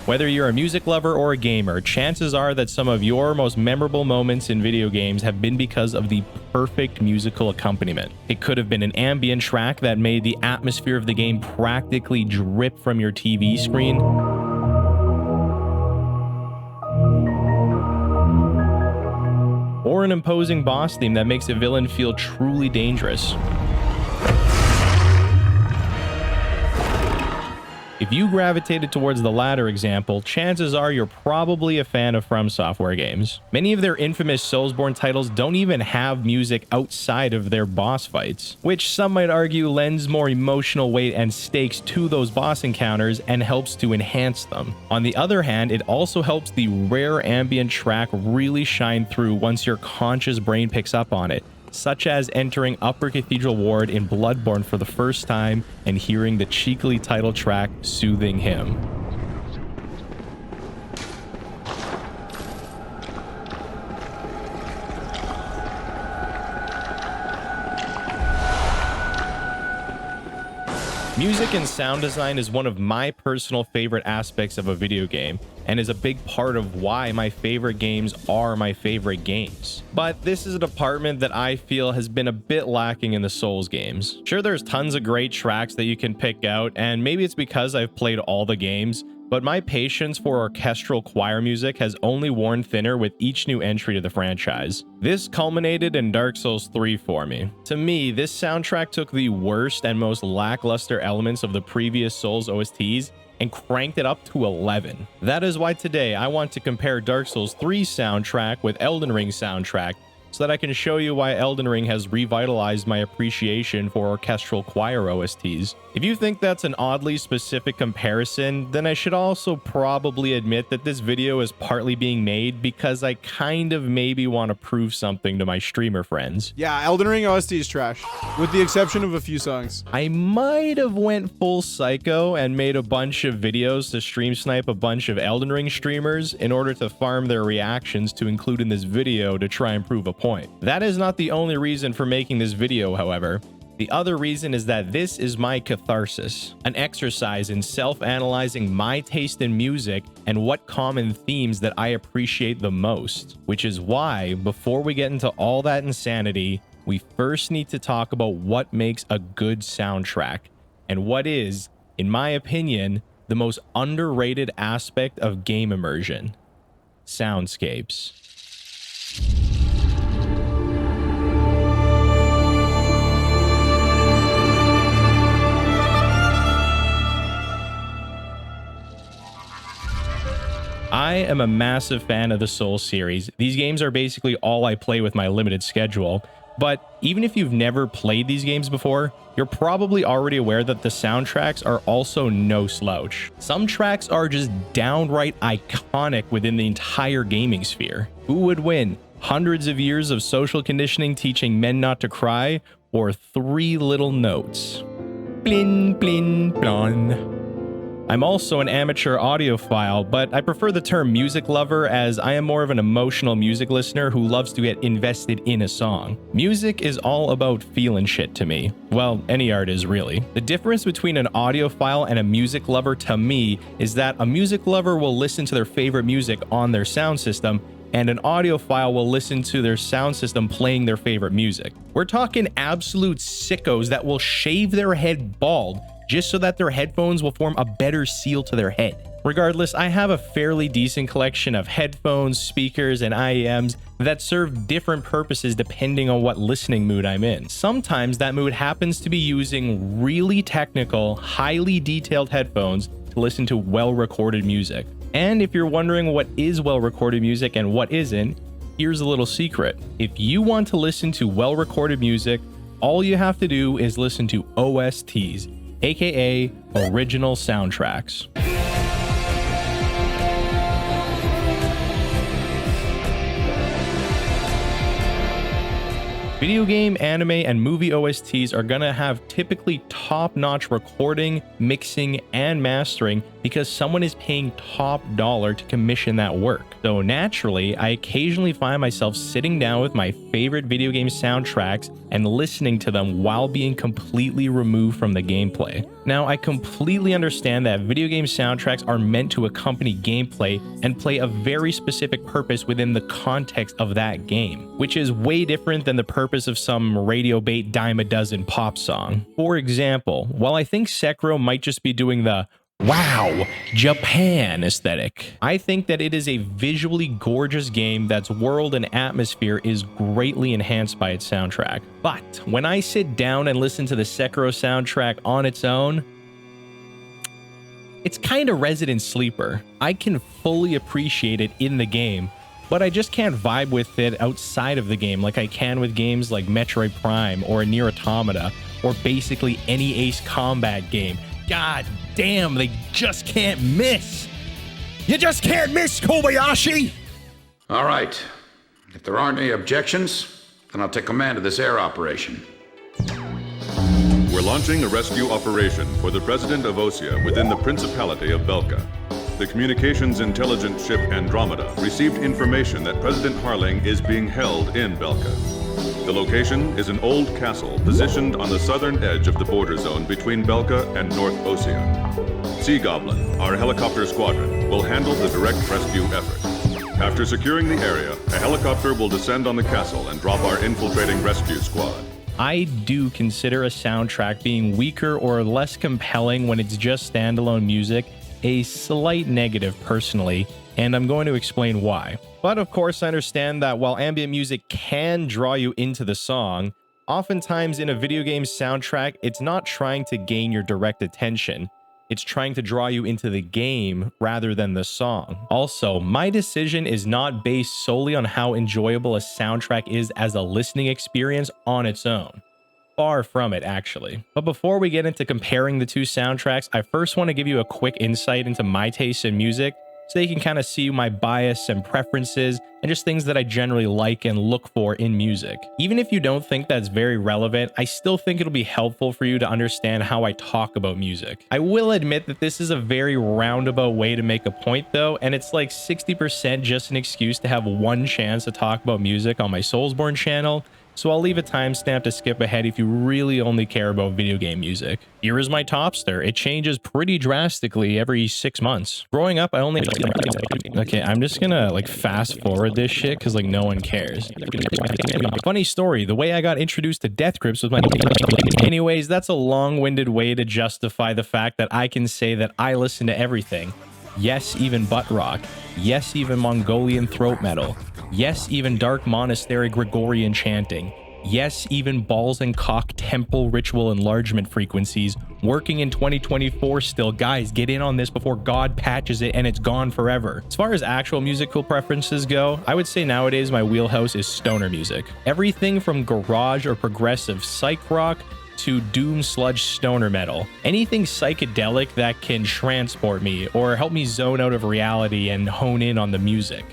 Whether you're a music lover or a gamer, chances are that some of your most memorable moments in video games have been because of the perfect musical accompaniment. It could have been an ambient track that made the atmosphere of the game practically drip from your TV screen, or an imposing boss theme that makes a villain feel truly dangerous. If you gravitated towards the latter example, chances are you're probably a fan of From Software games. Many of their infamous Soulsborne titles don't even have music outside of their boss fights, which some might argue lends more emotional weight and stakes to those boss encounters and helps to enhance them. On the other hand, it also helps the rare ambient track really shine through once your conscious brain picks up on it, such as entering Upper Cathedral Ward in Bloodborne for the first time and hearing the cheekily title track Soothing Hymn. Music and sound design is one of my personal favorite aspects of a video game, and is a big part of why my favorite games are my favorite games. But this is a department that I feel has been a bit lacking in the Souls games. Sure, there's tons of great tracks that you can pick out, and maybe it's because I've played all the games, but my patience for orchestral choir music has only worn thinner with each new entry to the franchise. This culminated in Dark Souls 3 for me. To me, this soundtrack took the worst and most lackluster elements of the previous Souls OSTs and cranked it up to 11. That is why today I want to compare Dark Souls 3's soundtrack with Elden Ring's soundtrack, so that I can show you why Elden Ring has revitalized my appreciation for orchestral choir OSTs. If you think that's an oddly specific comparison, then I should also probably admit that this video is partly being made because I kind of maybe want to prove something to my streamer friends. Yeah, Elden Ring OST is trash, with the exception of a few songs. I might have went full psycho and made a bunch of videos to stream snipe a bunch of Elden Ring streamers in order to farm their reactions to include in this video to try and prove a point. That is not the only reason for making this video, however. The other reason is that this is my catharsis, an exercise in self-analyzing my taste in music and what common themes that I appreciate the most, which is why, before we get into all that insanity, we first need to talk about what makes a good soundtrack, and what is, in my opinion, the most underrated aspect of game immersion: soundscapes. I am a massive fan of the Souls series. These games are basically all I play with my limited schedule. But even if you've never played these games before, you're probably already aware that the soundtracks are also no slouch. Some tracks are just downright iconic within the entire gaming sphere. Who would win? Hundreds of years of social conditioning teaching men not to cry, or 3 little notes? Blin, blin, blon. I'm also an amateur audiophile, but I prefer the term music lover as I am more of an emotional music listener who loves to get invested in a song. Music is all about feeling shit to me. Well, any art is really. The difference between an audiophile and a music lover to me is that a music lover will listen to their favorite music on their sound system, and an audiophile will listen to their sound system playing their favorite music. We're talking absolute sickos that will shave their head bald just so that their headphones will form a better seal to their head. Regardless, I have a fairly decent collection of headphones, speakers, and IEMs that serve different purposes depending on what listening mood I'm in. Sometimes that mood happens to be using really technical, highly detailed headphones to listen to well-recorded music. And if you're wondering what is well-recorded music and what isn't, here's a little secret. If you want to listen to well-recorded music, all you have to do is listen to OSTs, aka original soundtracks. Video game, anime, and movie OSTs are gonna have typically top-notch recording, mixing, and mastering because someone is paying top dollar to commission that work. So naturally, I occasionally find myself sitting down with my favorite video game soundtracks and listening to them while being completely removed from the gameplay. Now, I completely understand that video game soundtracks are meant to accompany gameplay and play a very specific purpose within the context of that game, which is way different than the purpose of some radio bait dime a dozen pop song. For example, while I think Sekiro might just be doing the "Wow, Japan" aesthetic, I think that it is a visually gorgeous game that's world and atmosphere is greatly enhanced by its soundtrack. But when I sit down and listen to the Sekiro soundtrack on its own, it's kind of resident sleeper. I can fully appreciate it in the game, but I just can't vibe with it outside of the game like I can with games like Metroid Prime or Nier Automata or basically any Ace Combat game. God damn, they just can't miss. You just can't miss, Kobayashi! All right. If there aren't any objections, then I'll take command of this air operation. We're launching a rescue operation for the president of Osia within the Principality of Belka. The communications intelligence ship Andromeda received information that President Harling is being held in Belka. The location is an old castle positioned on the southern edge of the border zone between Belka and North Osia. Sea Goblin, our helicopter squadron, will handle the direct rescue effort. After securing the area, a helicopter will descend on the castle and drop our infiltrating rescue squad. I do consider a soundtrack being weaker or less compelling when it's just standalone music a slight negative personally, and I'm going to explain why. But of course, I understand that while ambient music can draw you into the song, oftentimes in a video game soundtrack, it's not trying to gain your direct attention. It's trying to draw you into the game rather than the song. Also, my decision is not based solely on how enjoyable a soundtrack is as a listening experience on its own. Far from it, actually. But before we get into comparing the two soundtracks, I first want to give you a quick insight into my taste in music, so you can kind of see my bias and preferences and just things that I generally like and look for in music. Even if you don't think that's very relevant, I still think it'll be helpful for you to understand how I talk about music. I will admit that this is a very roundabout way to make a point though, and it's like 60% just an excuse to have one chance to talk about music on my Soulsborne channel, so I'll leave a timestamp to skip ahead if you really only care about video game music. Here is my topster. It changes pretty drastically every 6 months. Growing up, I only... Okay, I'm just gonna like fast forward this shit because like no one cares. Funny story, the way I got introduced to Death Grips was my... Anyways, that's a long-winded way to justify the fact that I can say that I listen to everything. Yes, even butt rock. Yes, even Mongolian throat metal. Yes, even dark monastery Gregorian chanting. Yes, even balls and cock temple ritual enlargement frequencies. Working in 2024 still. Guys, get in on this before God patches it and it's gone forever. As far as actual musical preferences go, I would say nowadays my wheelhouse is stoner music. Everything from garage or progressive psych rock to doom sludge stoner metal. Anything psychedelic that can transport me or help me zone out of reality and hone in on the music.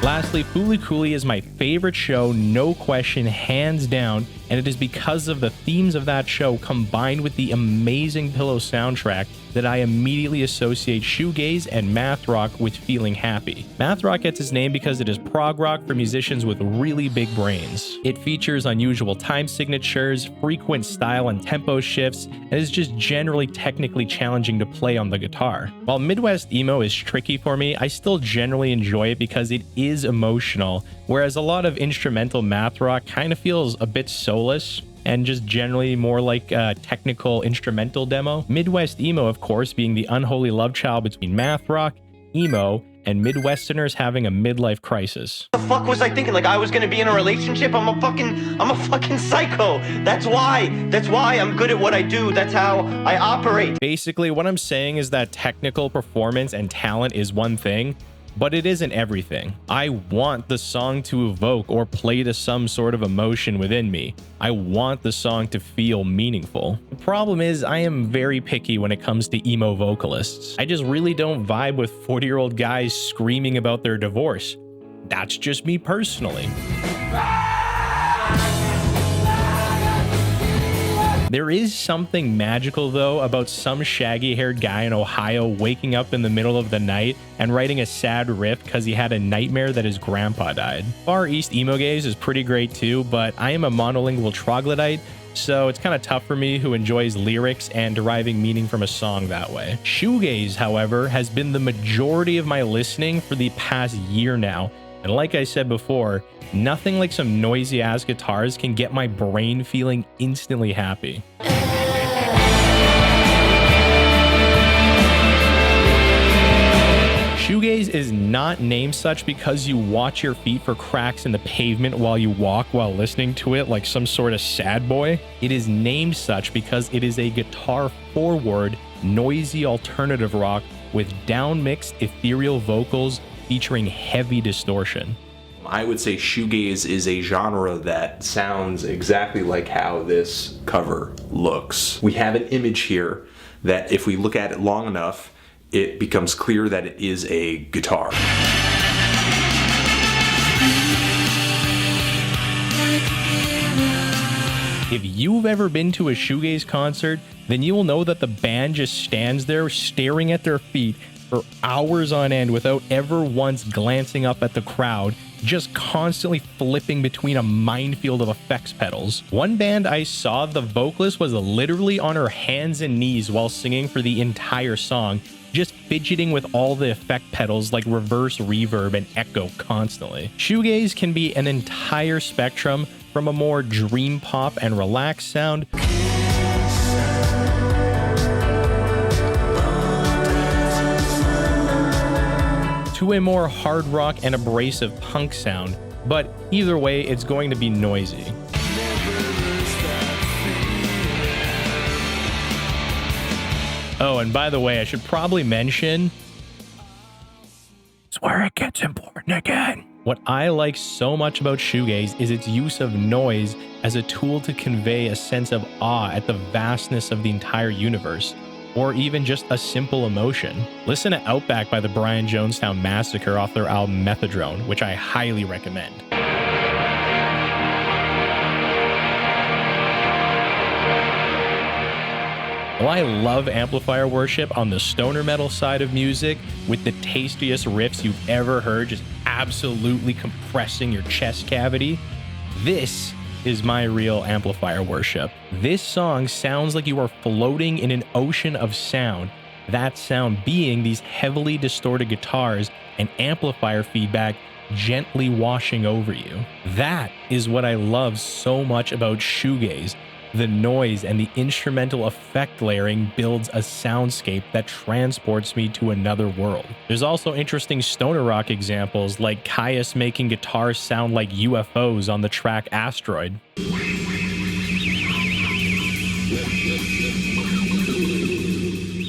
Lastly, Fooly Cooly is my favorite show, no question, hands down, and it is because of the themes of that show combined with the amazing Pillow soundtrack that I immediately associate shoegaze and math rock with feeling happy. Math rock gets its name because it is prog rock for musicians with really big brains. It features unusual time signatures, frequent style and tempo shifts, and is just generally technically challenging to play on the guitar. While Midwest emo is tricky for me, I still generally enjoy it because it is emotional, whereas a lot of instrumental math rock kind of feels a bit soulless and just generally more like a technical instrumental demo. Midwest emo, of course, being the unholy love child between math rock, emo, and Midwesterners having a midlife crisis. The fuck was I thinking? Like I was gonna be in a relationship? I'm a fucking psycho. That's why I'm good at what I do. That's how I operate. Basically, what I'm saying is that technical performance and talent is one thing, but it isn't everything. I want the song to evoke or play to some sort of emotion within me. I want the song to feel meaningful. The problem is I am very picky when it comes to emo vocalists. I just really don't vibe with 40-year-old guys screaming about their divorce. That's just me personally. There is something magical though about some shaggy-haired guy in Ohio waking up in the middle of the night and writing a sad riff because he had a nightmare that his grandpa died. Far East emo gaze is pretty great too, but I am a monolingual troglodyte, so it's kind of tough for me who enjoys lyrics and deriving meaning from a song that way. Shoegaze, however, has been the majority of my listening for the past year now, and like I said before, nothing like some noisy ass guitars can get my brain feeling instantly happy. Shoegaze is not named such because you watch your feet for cracks in the pavement while you walk while listening to it like some sort of sad boy. It is named such because it is a guitar-forward, noisy alternative rock with down-mixed ethereal vocals featuring heavy distortion. I would say shoegaze is a genre that sounds exactly like how this cover looks. We have an image here that if we look at it long enough, it becomes clear that it is a guitar. If you've ever been to a shoegaze concert, then you will know that the band just stands there staring at their feet for hours on end without ever once glancing up at the crowd, just constantly flipping between a minefield of effects pedals. One band I saw, the vocalist was literally on her hands and knees while singing for the entire song, just fidgeting with all the effect pedals like reverse reverb and echo constantly. Shoegaze can be an entire spectrum from a more dream pop and relaxed sound to a more hard rock and abrasive punk sound, but either way, it's going to be noisy. Oh, and by the way, I should probably mention, it's where it gets important again. What I like so much about shoegaze is its use of noise as a tool to convey a sense of awe at the vastness of the entire universe, or even just a simple emotion. Listen to Outback by the Brian Jonestown Massacre off their album Methadrone, which I highly recommend. While I love amplifier worship on the stoner metal side of music, with the tastiest riffs you've ever heard just absolutely compressing your chest cavity, this is my real amplifier worship. This song sounds like you are floating in an ocean of sound, that sound being these heavily distorted guitars and amplifier feedback gently washing over you. That is what I love so much about shoegaze. The noise and the instrumental effect layering builds a soundscape that transports me to another world. There's also interesting stoner rock examples like Caius making guitars sound like UFOs on the track Asteroid.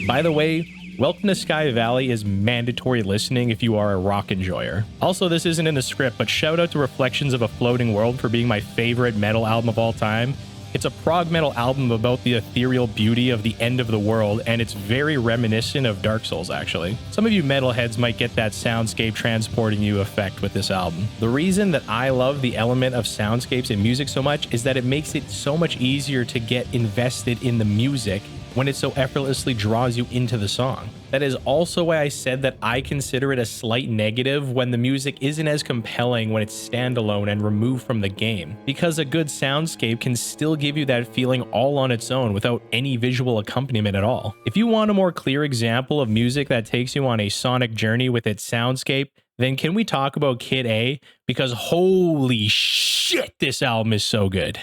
By the way, Welcome to Sky Valley is mandatory listening if you are a rock enjoyer. Also, this isn't in the script, but shout out to Reflections of a Floating World for being my favorite metal album of all time. It's a prog metal album about the ethereal beauty of the end of the world, and it's very reminiscent of Dark Souls, actually. Some of you metalheads might get that soundscape transporting you effect with this album. The reason that I love the element of soundscapes in music so much is that it makes it so much easier to get invested in the music when it so effortlessly draws you into the song. That is also why I said that I consider it a slight negative when the music isn't as compelling when it's standalone and removed from the game, because a good soundscape can still give you that feeling all on its own without any visual accompaniment at all. If you want a more clear example of music that takes you on a sonic journey with its soundscape, then can we talk about Kid A? Because holy shit, this album is so good.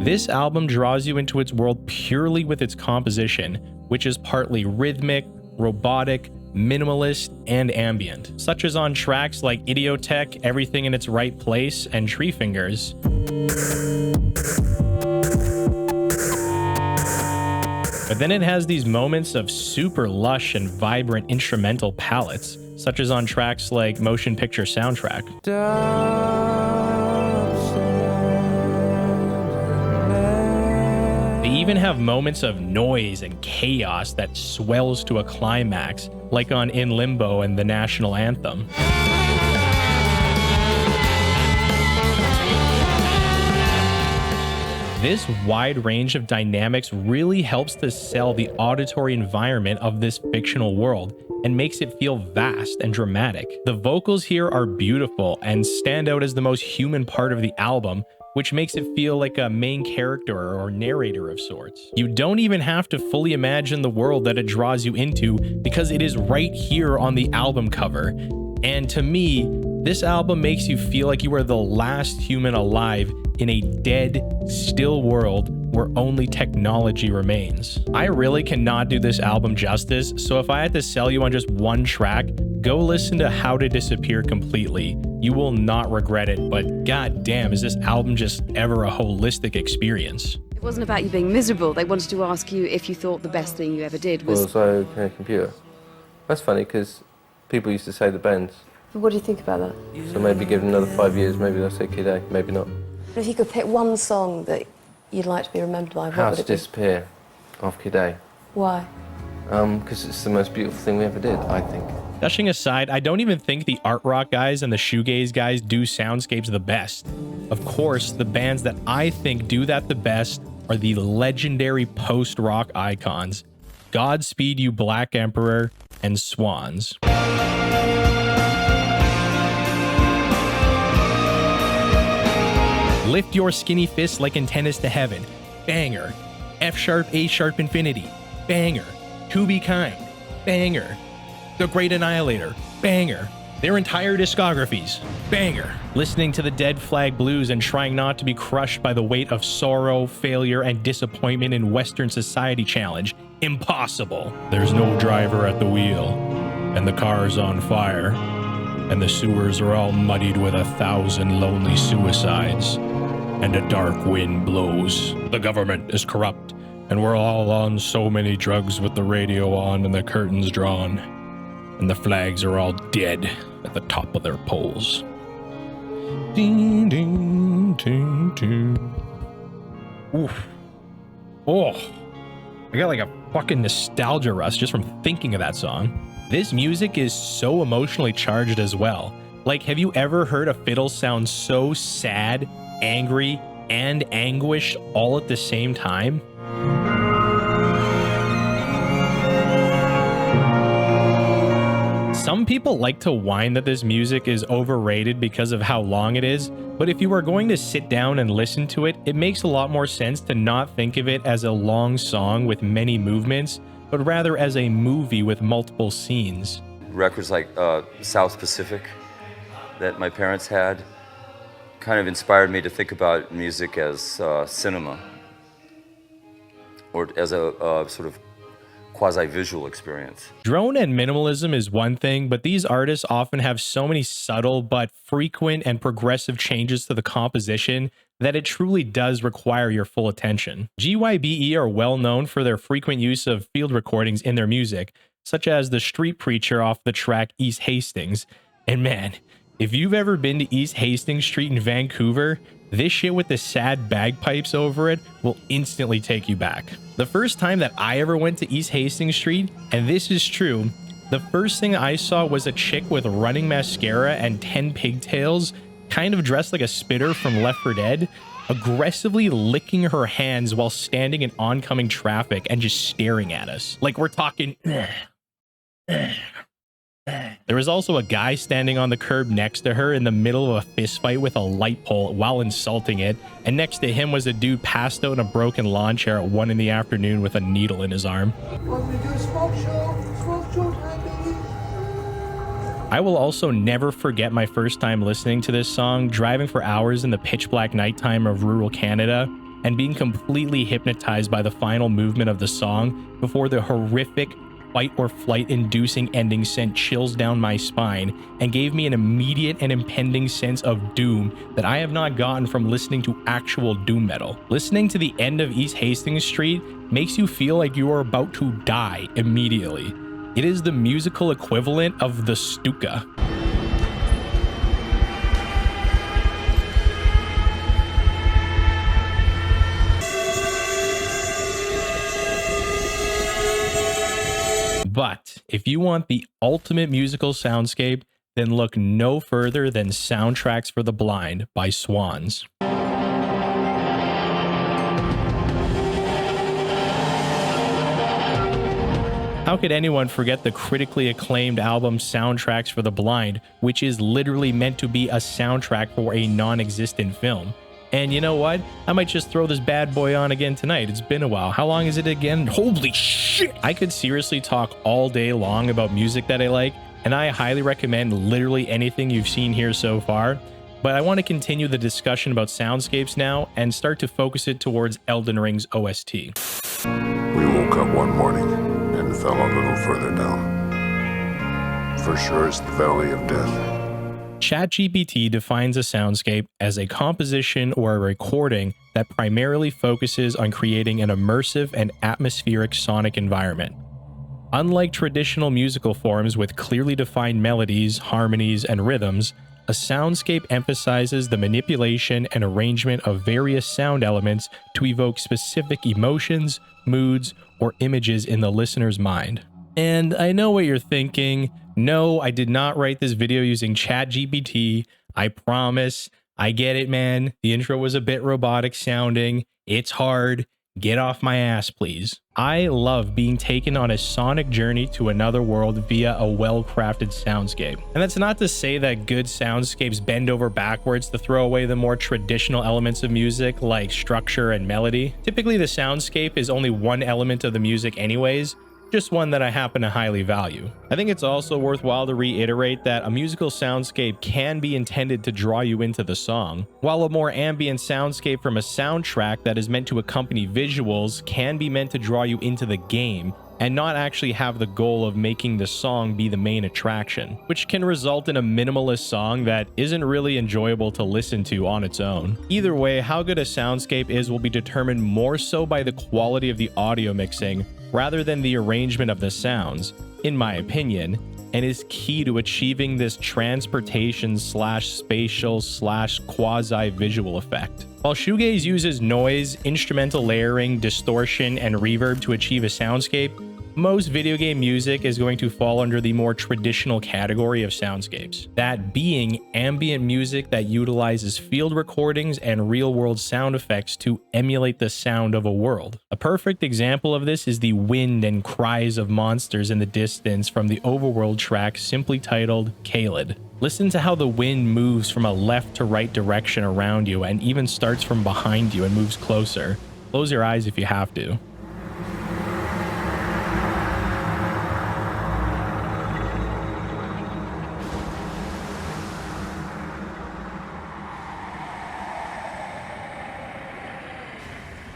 This album draws you into its world purely with its composition, which is partly rhythmic, robotic, minimalist, and ambient, such as on tracks like Idiotech, Everything in Its Right Place, and Tree Fingers. But then it has these moments of super lush and vibrant instrumental palettes, such as on tracks like Motion Picture Soundtrack. They even have moments of noise and chaos that swells to a climax, like on In Limbo and the National Anthem. This wide range of dynamics really helps to sell the auditory environment of this fictional world and makes it feel vast and dramatic. The vocals here are beautiful and stand out as the most human part of the album, which makes it feel like a main character or narrator of sorts. You don't even have to fully imagine the world that it draws you into because it is right here on the album cover. And to me, this album makes you feel like you are the last human alive in a dead, still world where only technology remains. I really cannot do this album justice, so if I had to sell you on just one track, go listen to How to Disappear completely. You will not regret it, but goddamn, is this album just ever a holistic experience. It wasn't about you being miserable. They wanted to ask you if you thought the best thing you ever did was... Also, a computer. That's funny, because people used to say the bands. What do you think about that? So maybe give them another 5 years, maybe they'll say Kid A, maybe not. If you could pick one song that you'd like to be remembered by, what How would to it be? Disappear off Kid A. Why? Because it's the most beautiful thing we ever did, I think. Gushing aside, I don't even think the art rock guys and the shoegaze guys do soundscapes the best. Of course, the bands that I think do that the best are the legendary post-rock icons, Godspeed You Black Emperor and Swans. Lift Your Skinny Fist Like Antennas to Heaven, banger. F sharp, A sharp Infinity, banger. To Be Kind, banger. The Great Annihilator, banger. Their entire discographies, banger. Listening to the Dead Flag Blues and trying not to be crushed by the weight of sorrow, failure, and disappointment in Western society challenge, impossible. There's no driver at the wheel, and the car's on fire, and the sewers are all muddied with 1,000 lonely suicides, and a dark wind blows. The government is corrupt, and we're all on so many drugs with the radio on and the curtains drawn, and the flags are all dead at the top of their poles. Ding, ding, ding, ding. Oof. Oh, I got like a fucking nostalgia rush just from thinking of that song. This music is so emotionally charged as well. Like, have you ever heard a fiddle sound so sad, angry, and anguished all at the same time? Some people like to whine that this music is overrated because of how long it is, but if you are going to sit down and listen to it, it makes a lot more sense to not think of it as a long song with many movements, but rather as a movie with multiple scenes. Records like South Pacific that my parents had kind of inspired me to think about music as cinema, or as a sort of quasi-visual experience. Drone and minimalism is one thing, but these artists often have so many subtle but frequent and progressive changes to the composition that it truly does require your full attention. GYBE are well known for their frequent use of field recordings in their music, such as the Street Preacher off the track East Hastings. And man, if you've ever been to East Hastings Street in Vancouver, this shit with the sad bagpipes over it will instantly take you back. The first time that I ever went to East Hastings Street, and this is true, the first thing I saw was a chick with running mascara and 10 pigtails, kind of dressed like a spitter from Left 4 Dead, aggressively licking her hands while standing in oncoming traffic and just staring at us. Like we're talking... There was also a guy standing on the curb next to her in the middle of a fist fight with a light pole while insulting it, and next to him was a dude passed out in a broken lawn chair at 1 in the afternoon with a needle in his arm. I will also never forget my first time listening to this song, driving for hours in the pitch black nighttime of rural Canada, and being completely hypnotized by the final movement of the song before the horrific fight or flight inducing ending sent chills down my spine and gave me an immediate and impending sense of doom that I have not gotten from listening to actual doom metal. Listening to the end of East Hastings Street makes you feel like you are about to die immediately. It is the musical equivalent of the Stuka. But if you want the ultimate musical soundscape, then look no further than Soundtracks for the Blind by Swans. How could anyone forget the critically acclaimed album Soundtracks for the Blind, which is literally meant to be a soundtrack for a non-existent film? And you know what? I might just throw this bad boy on again tonight. It's been a while. How long is it again? Holy shit! I could seriously talk all day long about music that I like, and I highly recommend literally anything you've seen here so far. But I want to continue the discussion about Soundscapes now and start to focus it towards Elden Ring's OST. We woke up one morning and fell a little further down. For sure it's the Valley of Death. ChatGPT defines a soundscape as a composition or a recording that primarily focuses on creating an immersive and atmospheric sonic environment. Unlike traditional musical forms with clearly defined melodies, harmonies, and rhythms, a soundscape emphasizes the manipulation and arrangement of various sound elements to evoke specific emotions, moods, or images in the listener's mind. And I know what you're thinking. No, I did not write this video using ChatGPT. I promise. I get it, man. The intro was a bit robotic sounding. It's hard. Get off my ass, please. I love being taken on a sonic journey to another world via a well-crafted soundscape. And that's not to say that good soundscapes bend over backwards to throw away the more traditional elements of music like structure and melody. Typically, the soundscape is only one element of the music anyways, just one that I happen to highly value. I think it's also worthwhile to reiterate that a musical soundscape can be intended to draw you into the song, while a more ambient soundscape from a soundtrack that is meant to accompany visuals can be meant to draw you into the game and not actually have the goal of making the song be the main attraction, which can result in a minimalist song that isn't really enjoyable to listen to on its own. Either way, how good a soundscape is will be determined more so by the quality of the audio mixing rather than the arrangement of the sounds, in my opinion, and is key to achieving this transportation slash spatial slash quasi visual effect. While shoegaze uses noise, instrumental layering, distortion, and reverb to achieve a soundscape, most video game music is going to fall under the more traditional category of soundscapes, that being ambient music that utilizes field recordings and real-world sound effects to emulate the sound of a world. A perfect example of this is the wind and cries of monsters in the distance from the overworld track simply titled Caelid. Listen to how the wind moves from a left to right direction around you and even starts from behind you and moves closer. Close your eyes if you have to.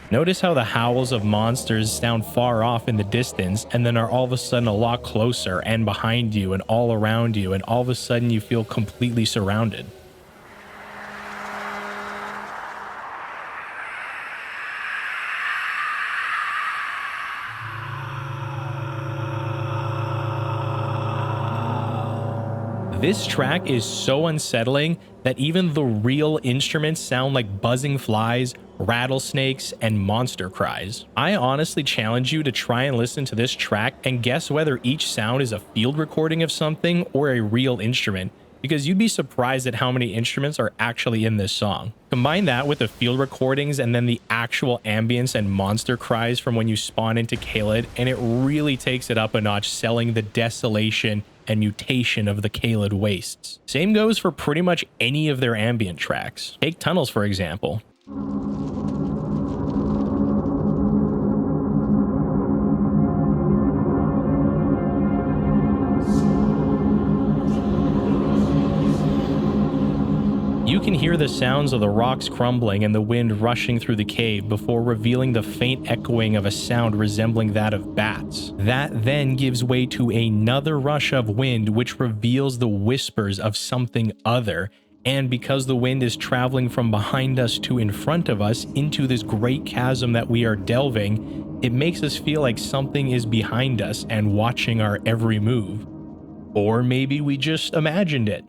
Notice how the howls of monsters sound far off in the distance and then are all of a sudden a lot closer and behind you and all around you, and all of a sudden you feel completely surrounded. This track is so unsettling that even the real instruments sound like buzzing flies, rattlesnakes, and monster cries. I honestly challenge you to try and listen to this track and guess whether each sound is a field recording of something or a real instrument, because you'd be surprised at how many instruments are actually in this song. Combine that with the field recordings and then the actual ambience and monster cries from when you spawn into Caelid, and it really takes it up a notch, selling the desolation and mutation of the Caelid wastes. Same goes for pretty much any of their ambient tracks. Take Tunnels, for example. You can hear the sounds of the rocks crumbling and the wind rushing through the cave before revealing the faint echoing of a sound resembling that of bats. That then gives way to another rush of wind which reveals the whispers of something other, and because the wind is traveling from behind us to in front of us into this great chasm that we are delving, it makes us feel like something is behind us and watching our every move. Or maybe we just imagined it.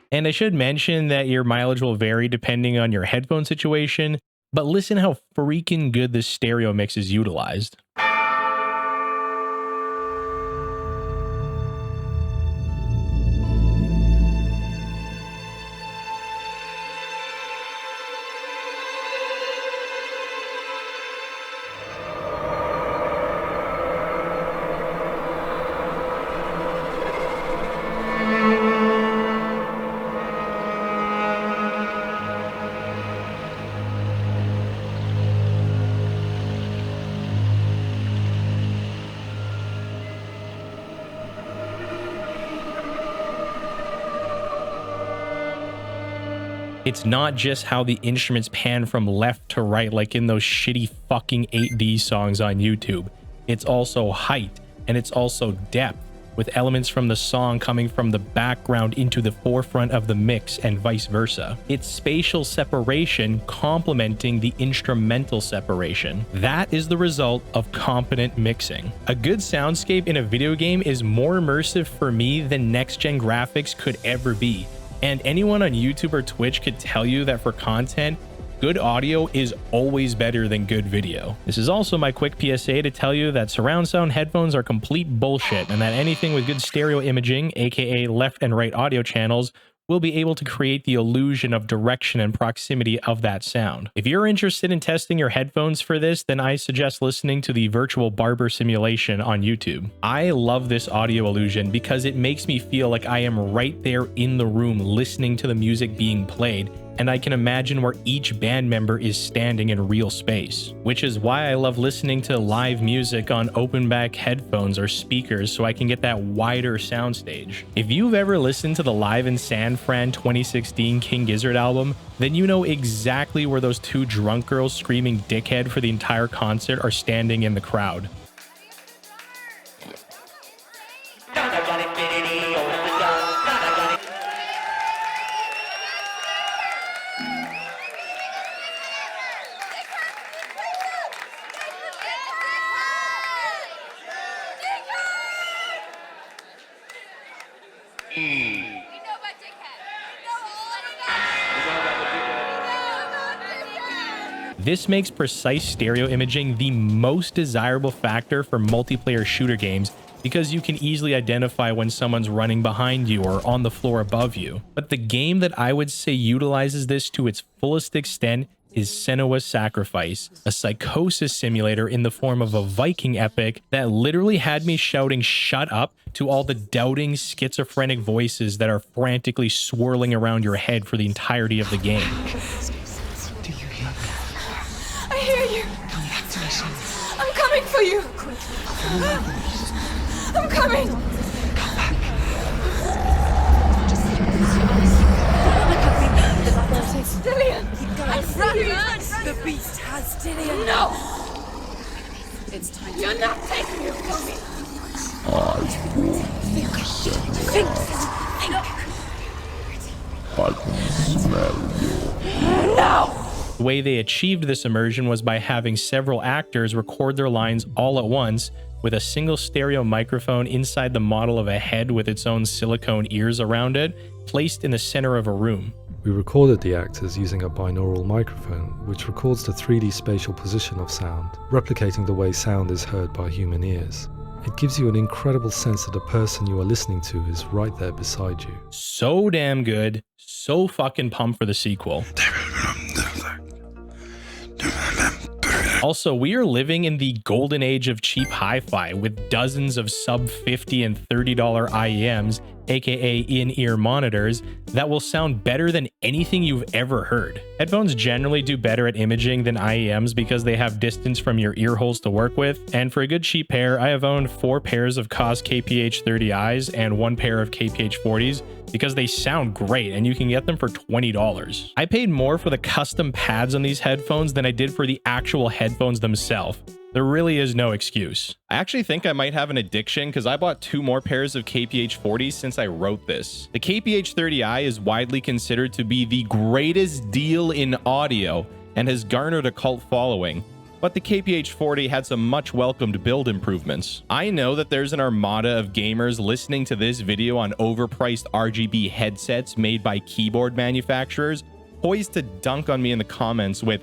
And I should mention that your mileage will vary depending on your headphone situation, but listen how freaking good this stereo mix is utilized. It's not just how the instruments pan from left to right like in those shitty fucking 8D songs on YouTube. It's also height, and it's also depth, with elements from the song coming from the background into the forefront of the mix and vice versa. It's spatial separation complementing the instrumental separation. That is the result of competent mixing. A good soundscape in a video game is more immersive for me than next-gen graphics could ever be. And anyone on YouTube or Twitch could tell you that for content, good audio is always better than good video. This is also my quick PSA to tell you that surround sound headphones are complete bullshit, and that anything with good stereo imaging, aka left and right audio channels, will be able to create the illusion of direction and proximity of that sound. If you're interested in testing your headphones for this, then I suggest listening to the virtual barber simulation on YouTube. I love this audio illusion because it makes me feel like I am right there in the room listening to the music being played, and I can imagine where each band member is standing in real space, which is why I love listening to live music on open back headphones or speakers so I can get that wider soundstage. If you've ever listened to the Live in San Fran 2016 King Gizzard album, then you know exactly where those two drunk girls screaming dickhead for the entire concert are standing in the crowd. This makes precise stereo imaging the most desirable factor for multiplayer shooter games because you can easily identify when someone's running behind you or on the floor above you. But the game that I would say utilizes this to its fullest extent is Senua's Sacrifice, a psychosis simulator in the form of a Viking epic that literally had me shouting "shut up" to all the doubting, schizophrenic voices that are frantically swirling around your head for the entirety of the game. I hear you. I'm coming for you. I'm coming. Dillian, I see you. The beast has Dillian. No. It's time. You're not taking it from me. Think. I can smell you. No. The way they achieved this immersion was by having several actors record their lines all at once with a single stereo microphone inside the model of a head with its own silicone ears around it, placed in the center of a room. We recorded the actors using a binaural microphone, which records the 3D spatial position of sound, replicating the way sound is heard by human ears. It gives you an incredible sense that the person you are listening to is right there beside you. So damn good. So fucking pumped for the sequel. Also, we are living in the golden age of cheap hi-fi with dozens of sub $50 and $30 IEMs, aka in-ear monitors, that will sound better than anything you've ever heard. Headphones generally do better at imaging than IEMs because they have distance from your ear holes to work with, and for a good cheap pair, I have owned 4 pairs of Koss KPH-30Is and 1 pair of KPH-40s because they sound great and you can get them for $20. I paid more for the custom pads on these headphones than I did for the actual headphones themselves. There really is no excuse. I actually think I might have an addiction because I bought 2 more pairs of KPH-40s since I wrote this. The KPH-30i is widely considered to be the greatest deal in audio and has garnered a cult following. But the KPH-40 had some much welcomed build improvements. I know that there's an armada of gamers listening to this video on overpriced RGB headsets made by keyboard manufacturers, poised to dunk on me in the comments with,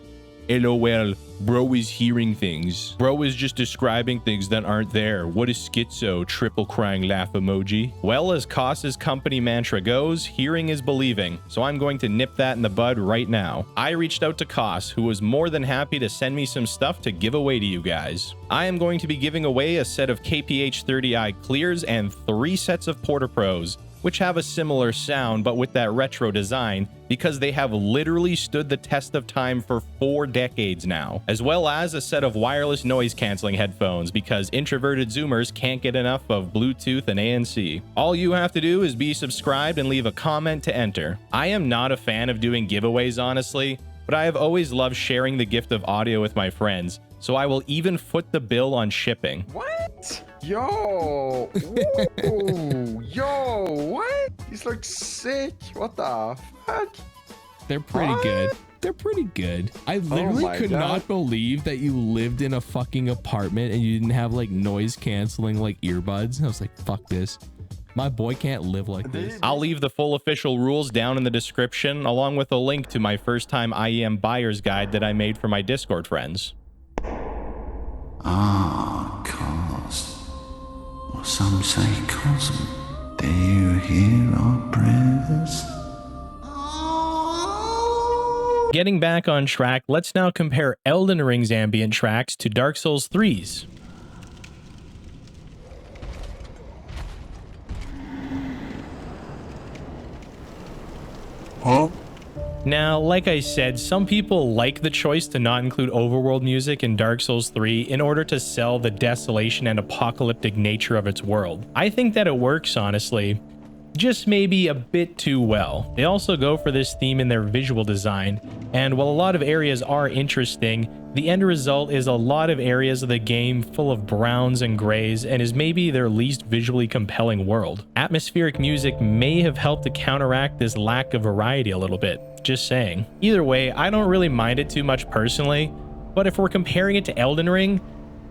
"LOL, bro is hearing things. Bro is just describing things that aren't there. What is schizo? Triple crying laugh emoji." Well, as Koss's company mantra goes, hearing is believing. So I'm going to nip that in the bud right now. I reached out to Koss, who was more than happy to send me some stuff to give away to you guys. I am going to be giving away a set of KPH-30i clears and 3 sets of Porta Pros. which have a similar sound but with that retro design, because they have literally stood the test of time for 4 decades now, as well as a set of wireless noise canceling headphones, because introverted Zoomers can't get enough of Bluetooth and ANC. All you have to do is be subscribed and leave a comment to enter. I am not a fan of doing giveaways, honestly, but I have always loved sharing the gift of audio with my friends, so I will even foot the bill on shipping. What? Yo! Ooh, yo! What? These look sick. What the fuck? They're pretty good. They're pretty good. I literally could not believe that you lived in a fucking apartment and you didn't have like noise canceling like earbuds. I was like, fuck this. My boy can't live like this. I'll leave the full official rules down in the description, along with a link to my first time IEM buyer's guide that I made for my Discord friends. Ah, Koss. Or some say Cosm. Do you hear our prayers? Getting back on track, let's now compare Elden Ring's ambient tracks to Dark Souls 3's. Huh? Now, like I said, some people like the choice to not include overworld music in Dark Souls 3 in order to sell the desolation and apocalyptic nature of its world. I think that it works, honestly, just maybe a bit too well. They also go for this theme in their visual design, and while a lot of areas are interesting, the end result is a lot of areas of the game full of browns and grays and is maybe their least visually compelling world. Atmospheric music may have helped to counteract this lack of variety a little bit, just saying. Either way, I don't really mind it too much personally, but if we're comparing it to Elden Ring,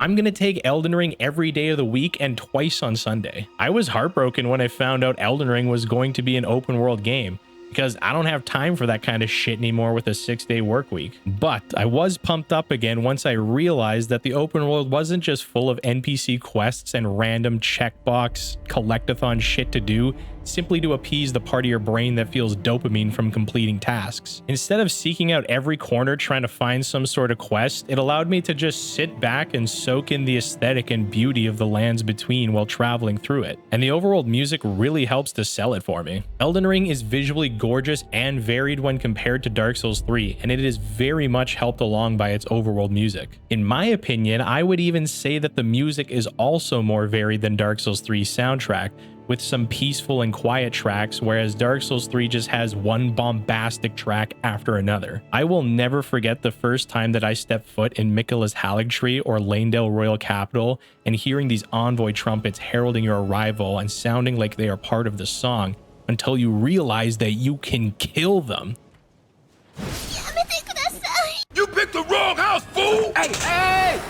I'm gonna take Elden Ring every day of the week and twice on Sunday. I was heartbroken when I found out Elden Ring was going to be an open world game, because I don't have time for that kind of shit anymore with a 6-day work week. But I was pumped up again once I realized that the open world wasn't just full of NPC quests and random checkbox collectathon shit to do simply to appease the part of your brain that feels dopamine from completing tasks. Instead of seeking out every corner trying to find some sort of quest, it allowed me to just sit back and soak in the aesthetic and beauty of the lands between while traveling through it. And the overworld music really helps to sell it for me. Elden Ring is visually gorgeous and varied when compared to Dark Souls 3, and it is very much helped along by its overworld music. In my opinion, I would even say that the music is also more varied than Dark Souls 3's soundtrack, with some peaceful and quiet tracks, whereas Dark Souls 3 just has one bombastic track after another. I will never forget the first time that I stepped foot in Miquella's Haligtree or Lanedale Royal Capital and hearing these envoy trumpets heralding your arrival and sounding like they are part of the song, until you realize that you can kill them. You picked the wrong house, fool! Hey, hey!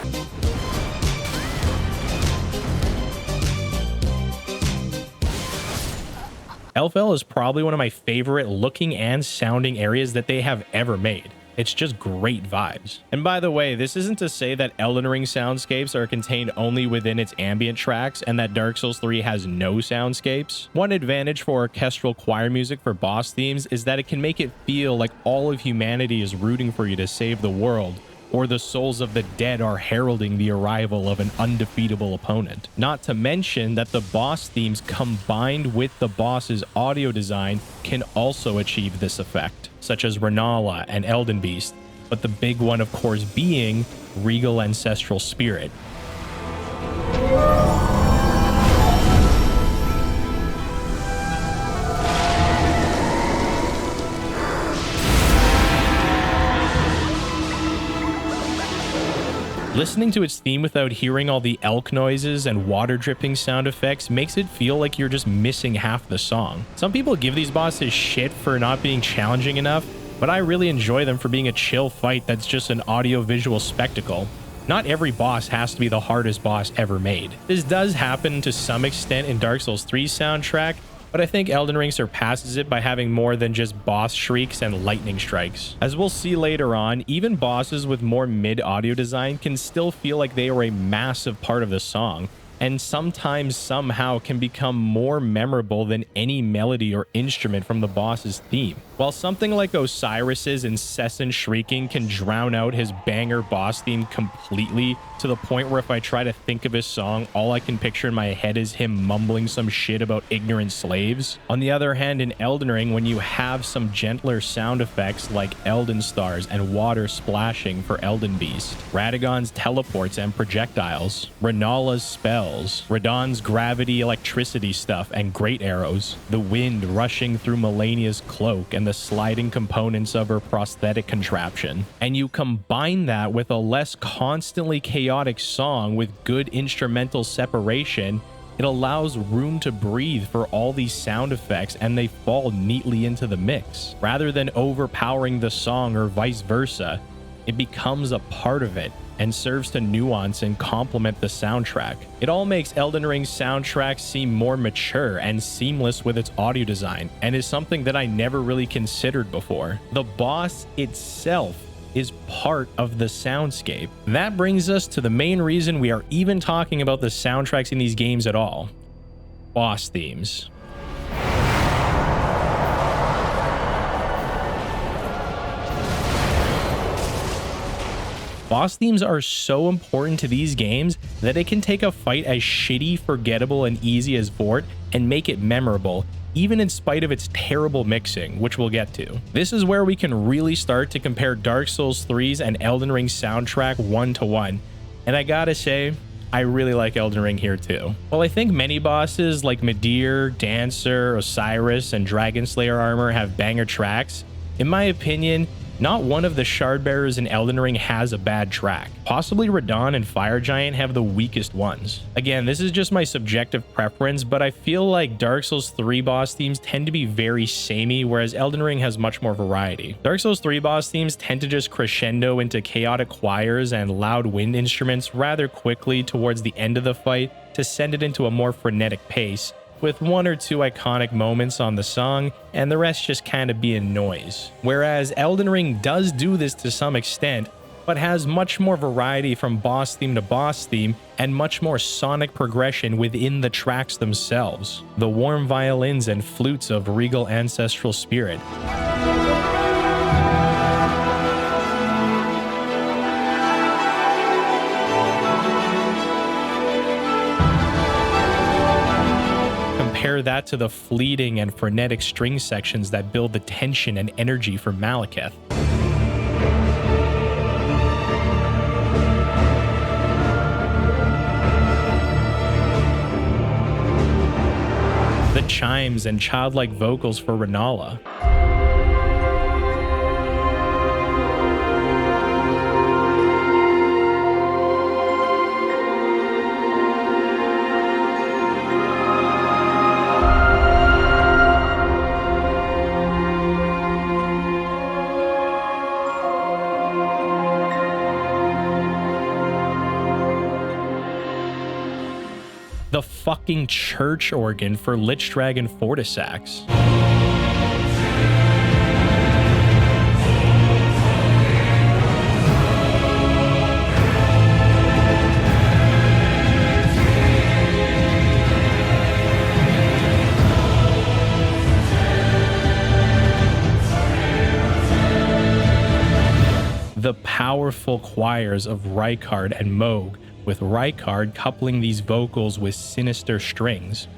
Elfell is probably one of my favorite looking and sounding areas that they have ever made. It's just great vibes. And by the way, this isn't to say that Elden Ring soundscapes are contained only within its ambient tracks and that Dark Souls 3 has no soundscapes. One advantage for orchestral choir music for boss themes is that it can make it feel like all of humanity is rooting for you to save the world, or the souls of the dead are heralding the arrival of an undefeatable opponent. Not to mention that the boss themes combined with the boss's audio design can also achieve this effect, such as Renala and Elden Beast, but the big one of course being Regal Ancestral Spirit. Listening to its theme without hearing all the elk noises and water dripping sound effects makes it feel like you're just missing half the song. Some people give these bosses shit for not being challenging enough, but I really enjoy them for being a chill fight that's just an audio-visual spectacle. Not every boss has to be the hardest boss ever made. This does happen to some extent in Dark Souls 3's soundtrack, but I think Elden Ring surpasses it by having more than just boss shrieks and lightning strikes. As we'll see later on, even bosses with more mid audio design can still feel like they are a massive part of the song, and sometimes somehow can become more memorable than any melody or instrument from the boss's theme. While something like Osiris's incessant shrieking can drown out his banger boss theme completely, to the point where if I try to think of his song, all I can picture in my head is him mumbling some shit about ignorant slaves. On the other hand, in Elden Ring, when you have some gentler sound effects like Elden stars and water splashing for Elden Beast, Radagon's teleports and projectiles, Renala's spells, Radagon's gravity electricity stuff and great arrows, the wind rushing through Melania's cloak and the sliding components of her prosthetic contraption, and you combine that with a less constantly chaotic song with good instrumental separation, it allows room to breathe for all these sound effects, and they fall neatly into the mix. Rather than overpowering the song or vice versa, it becomes a part of it and serves to nuance and complement the soundtrack. It all makes Elden Ring's soundtrack seem more mature and seamless with its audio design, and is something that I never really considered before. The boss itself is part of the soundscape. That brings us to the main reason we are even talking about the soundtracks in these games at all: boss themes. Boss themes are so important to these games that it can take a fight as shitty, forgettable, and easy as Vort and make it memorable, even in spite of its terrible mixing, which we'll get to. This is where we can really start to compare Dark Souls 3's and Elden Ring's soundtrack 1-to-1, and I gotta say, I really like Elden Ring here too. While I think many bosses like Midir, Dancer, Osiris, and Dragon Slayer armor have banger tracks, in my opinion, not one of the shard bearers in Elden Ring has a bad track. Possibly Radahn and Fire Giant have the weakest ones. Again, this is just my subjective preference, but I feel like Dark Souls 3 boss themes tend to be very samey, whereas Elden Ring has much more variety. Dark Souls 3 boss themes tend to just crescendo into chaotic choirs and loud wind instruments rather quickly towards the end of the fight to send it into a more frenetic pace, with one or two iconic moments on the song, and the rest just kind of being noise. Whereas Elden Ring does do this to some extent, but has much more variety from boss theme to boss theme, and much more sonic progression within the tracks themselves. The warm violins and flutes of regal ancestral spirit, compare that to the fleeting and frenetic string sections that build the tension and energy for Malekith. The chimes and childlike vocals for Renala. The fucking church organ for Lich Dragon Fortisax. The powerful choirs of Rykard and Mohg, with Rykard coupling these vocals with sinister strings.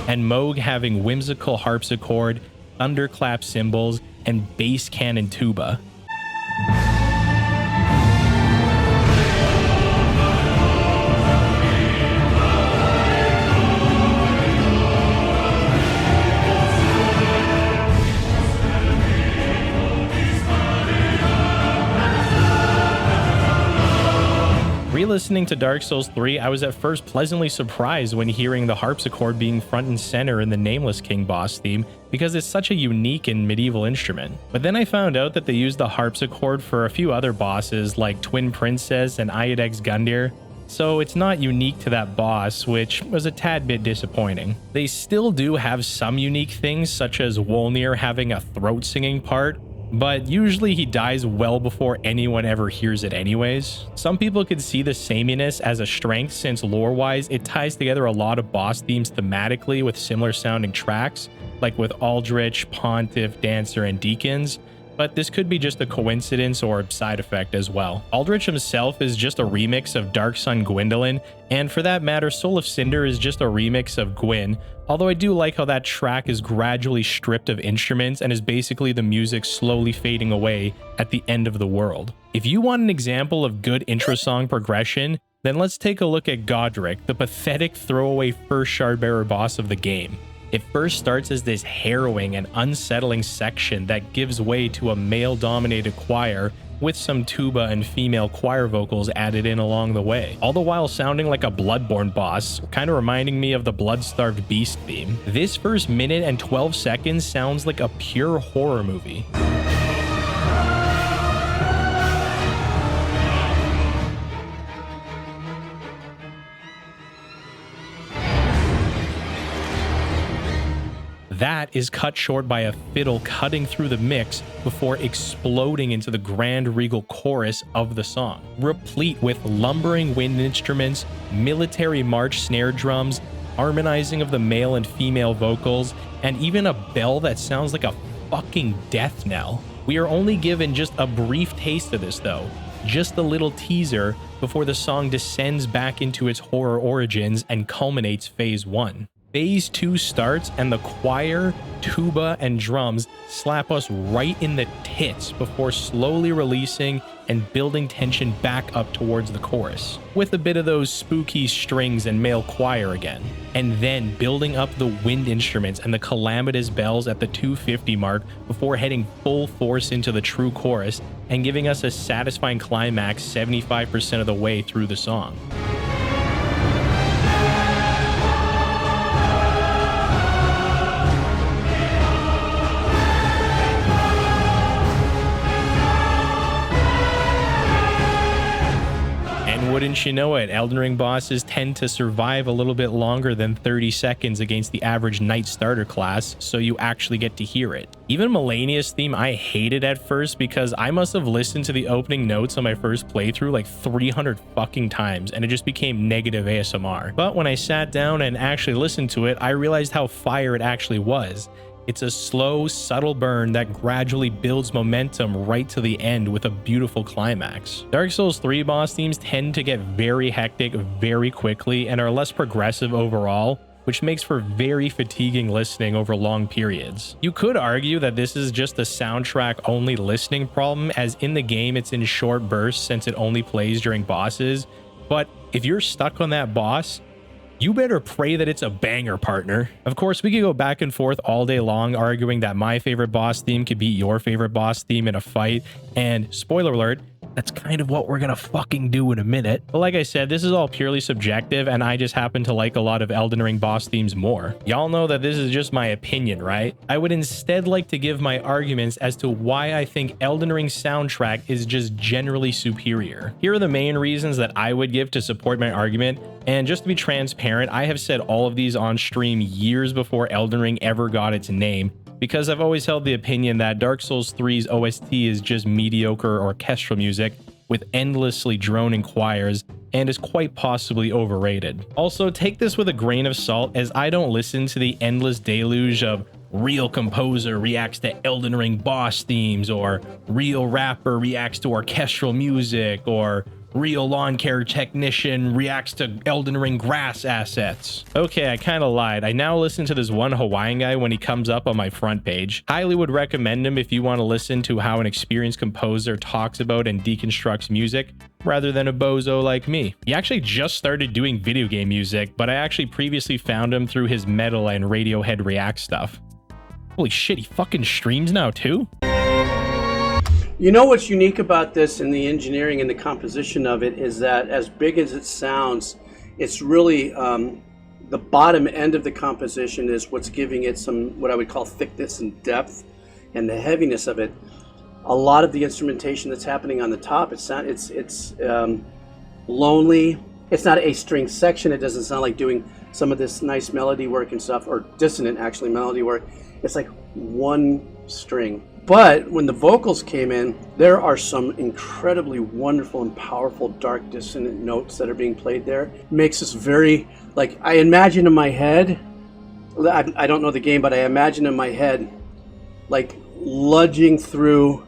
And Mohg having whimsical harpsichord, thunderclap cymbals, and bass cannon tuba. listening to Dark Souls 3, I was at first pleasantly surprised when hearing the harpsichord being front and center in the Nameless King boss theme, because it's such a unique and medieval instrument. But then I found out that they used the harpsichord for a few other bosses like Twin Princess and Iodex's Gundyr, so it's not unique to that boss, which was a tad bit disappointing. They still do have some unique things, such as Wolnir having a throat singing part, but usually he dies well before anyone ever hears it anyways. Some people could see the sameness as a strength, since lore-wise it ties together a lot of boss themes thematically with similar sounding tracks, like with Aldrich, Pontiff, Dancer, and Deacons, but this could be just a coincidence or side effect as well. Aldrich himself is just a remix of Dark Sun Gwendolyn, and for that matter, Soul of Cinder is just a remix of Gwyn, although I do like how that track is gradually stripped of instruments and is basically the music slowly fading away at the end of the world. If you want an example of good intro song progression, then let's take a look at Godric, the pathetic throwaway first Shardbearer boss of the game. It first starts as this harrowing and unsettling section that gives way to a male-dominated choir with some tuba and female choir vocals added in along the way, all the while sounding like a Bloodborne boss, kind of reminding me of the Blood-Starved Beast theme. This first minute and 12 seconds sounds like a pure horror movie. That is cut short by a fiddle cutting through the mix before exploding into the grand regal chorus of the song, replete with lumbering wind instruments, military march snare drums, harmonizing of the male and female vocals, and even a bell that sounds like a fucking death knell. We are only given just a brief taste of this though, just a little teaser before the song descends back into its horror origins and culminates phase 1. Phase 2 starts and the choir, tuba, and drums slap us right in the tits before slowly releasing and building tension back up towards the chorus, with a bit of those spooky strings and male choir again, and then building up the wind instruments and the calamitous bells at the 250 mark before heading full force into the true chorus and giving us a satisfying climax 75% of the way through the song. Wouldn't you know it, Elden Ring bosses tend to survive a little bit longer than 30 seconds against the average knight starter class, so you actually get to hear it. Even Melania's theme I hated at first because I must have listened to the opening notes on my first playthrough like 300 fucking times and it just became negative ASMR. But when I sat down and actually listened to it, I realized how fire it actually was. It's a slow, subtle burn that gradually builds momentum right to the end with a beautiful climax. Dark Souls 3 boss themes tend to get very hectic very quickly and are less progressive overall, which makes for very fatiguing listening over long periods. You could argue that this is just a soundtrack only listening problem, as in the game it's in short bursts since it only plays during bosses, but if you're stuck on that boss, you better pray that it's a banger, partner. Of course, we could go back and forth all day long arguing that my favorite boss theme could beat your favorite boss theme in a fight, and spoiler alert, that's kind of what we're gonna fucking do in a minute. But like I said, this is all purely subjective, and I just happen to like a lot of Elden Ring boss themes more. Y'all know that this is just my opinion, right? I would instead like to give my arguments as to why I think Elden Ring's soundtrack is just generally superior. Here are the main reasons that I would give to support my argument, and just to be transparent, I have said all of these on stream years before Elden Ring ever got its name, because I've always held the opinion that Dark Souls 3's OST is just mediocre orchestral music with endlessly droning choirs and is quite possibly overrated. Also, take this with a grain of salt, as I don't listen to the endless deluge of real composer reacts to Elden Ring boss themes, or real rapper reacts to orchestral music, or real lawn care technician reacts to Elden Ring grass assets. Okay, I kind of lied. I now listen to this one Hawaiian guy when he comes up on my front page. Highly would recommend him if you want to listen to how an experienced composer talks about and deconstructs music, rather than a bozo like me. He actually just started doing video game music, but I actually previously found him through his metal and Radiohead React stuff. Holy shit, he fucking streams now too? You know what's unique about this and the engineering and the composition of it is that as big as it sounds, it's really the bottom end of the composition is what's giving it some what I would call thickness and depth, and the heaviness of it. A lot of the instrumentation that's happening on the top, it's lonely. It's not a string section. It doesn't sound like doing some of this nice melody work and stuff, or dissonant actually melody work. It's like one string. But when the vocals came in, there are some incredibly wonderful and powerful dark dissonant notes that are being played there. It makes this very, like, I imagine in my head, I don't know the game, but I imagine in my head, like lunging through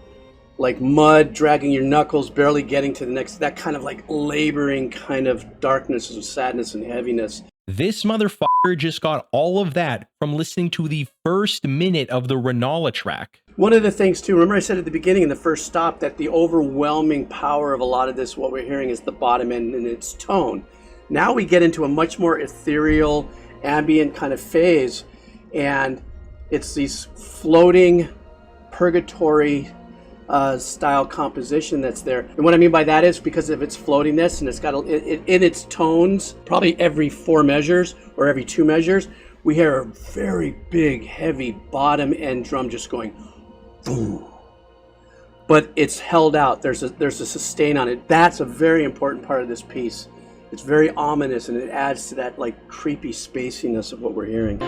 like mud, dragging your knuckles, barely getting to the next, that kind of like laboring kind of darkness and sadness and heaviness. This motherfucker just got all of that from listening to the first minute of the Renala track. One of the things too, remember I said at the beginning in the first stop that the overwhelming power of a lot of this, what we're hearing is the bottom end and its tone. Now we get into a much more ethereal, ambient kind of phase, and it's these floating purgatory style composition that's there. And what I mean by that is because of its floatiness, and it's got in its tones, probably every 4 measures or every 2 measures, we hear a very big, heavy bottom end drum just going boom. But it's held out. There's a sustain on it. That's a very important part of this piece. It's very ominous, and it adds to that like creepy spaciness of what we're hearing.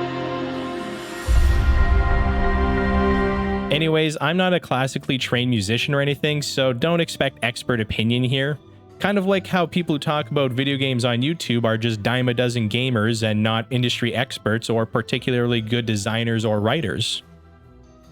Anyways, I'm not a classically trained musician or anything, so don't expect expert opinion here. Kind of like how people who talk about video games on YouTube are just dime a dozen gamers and not industry experts or particularly good designers or writers.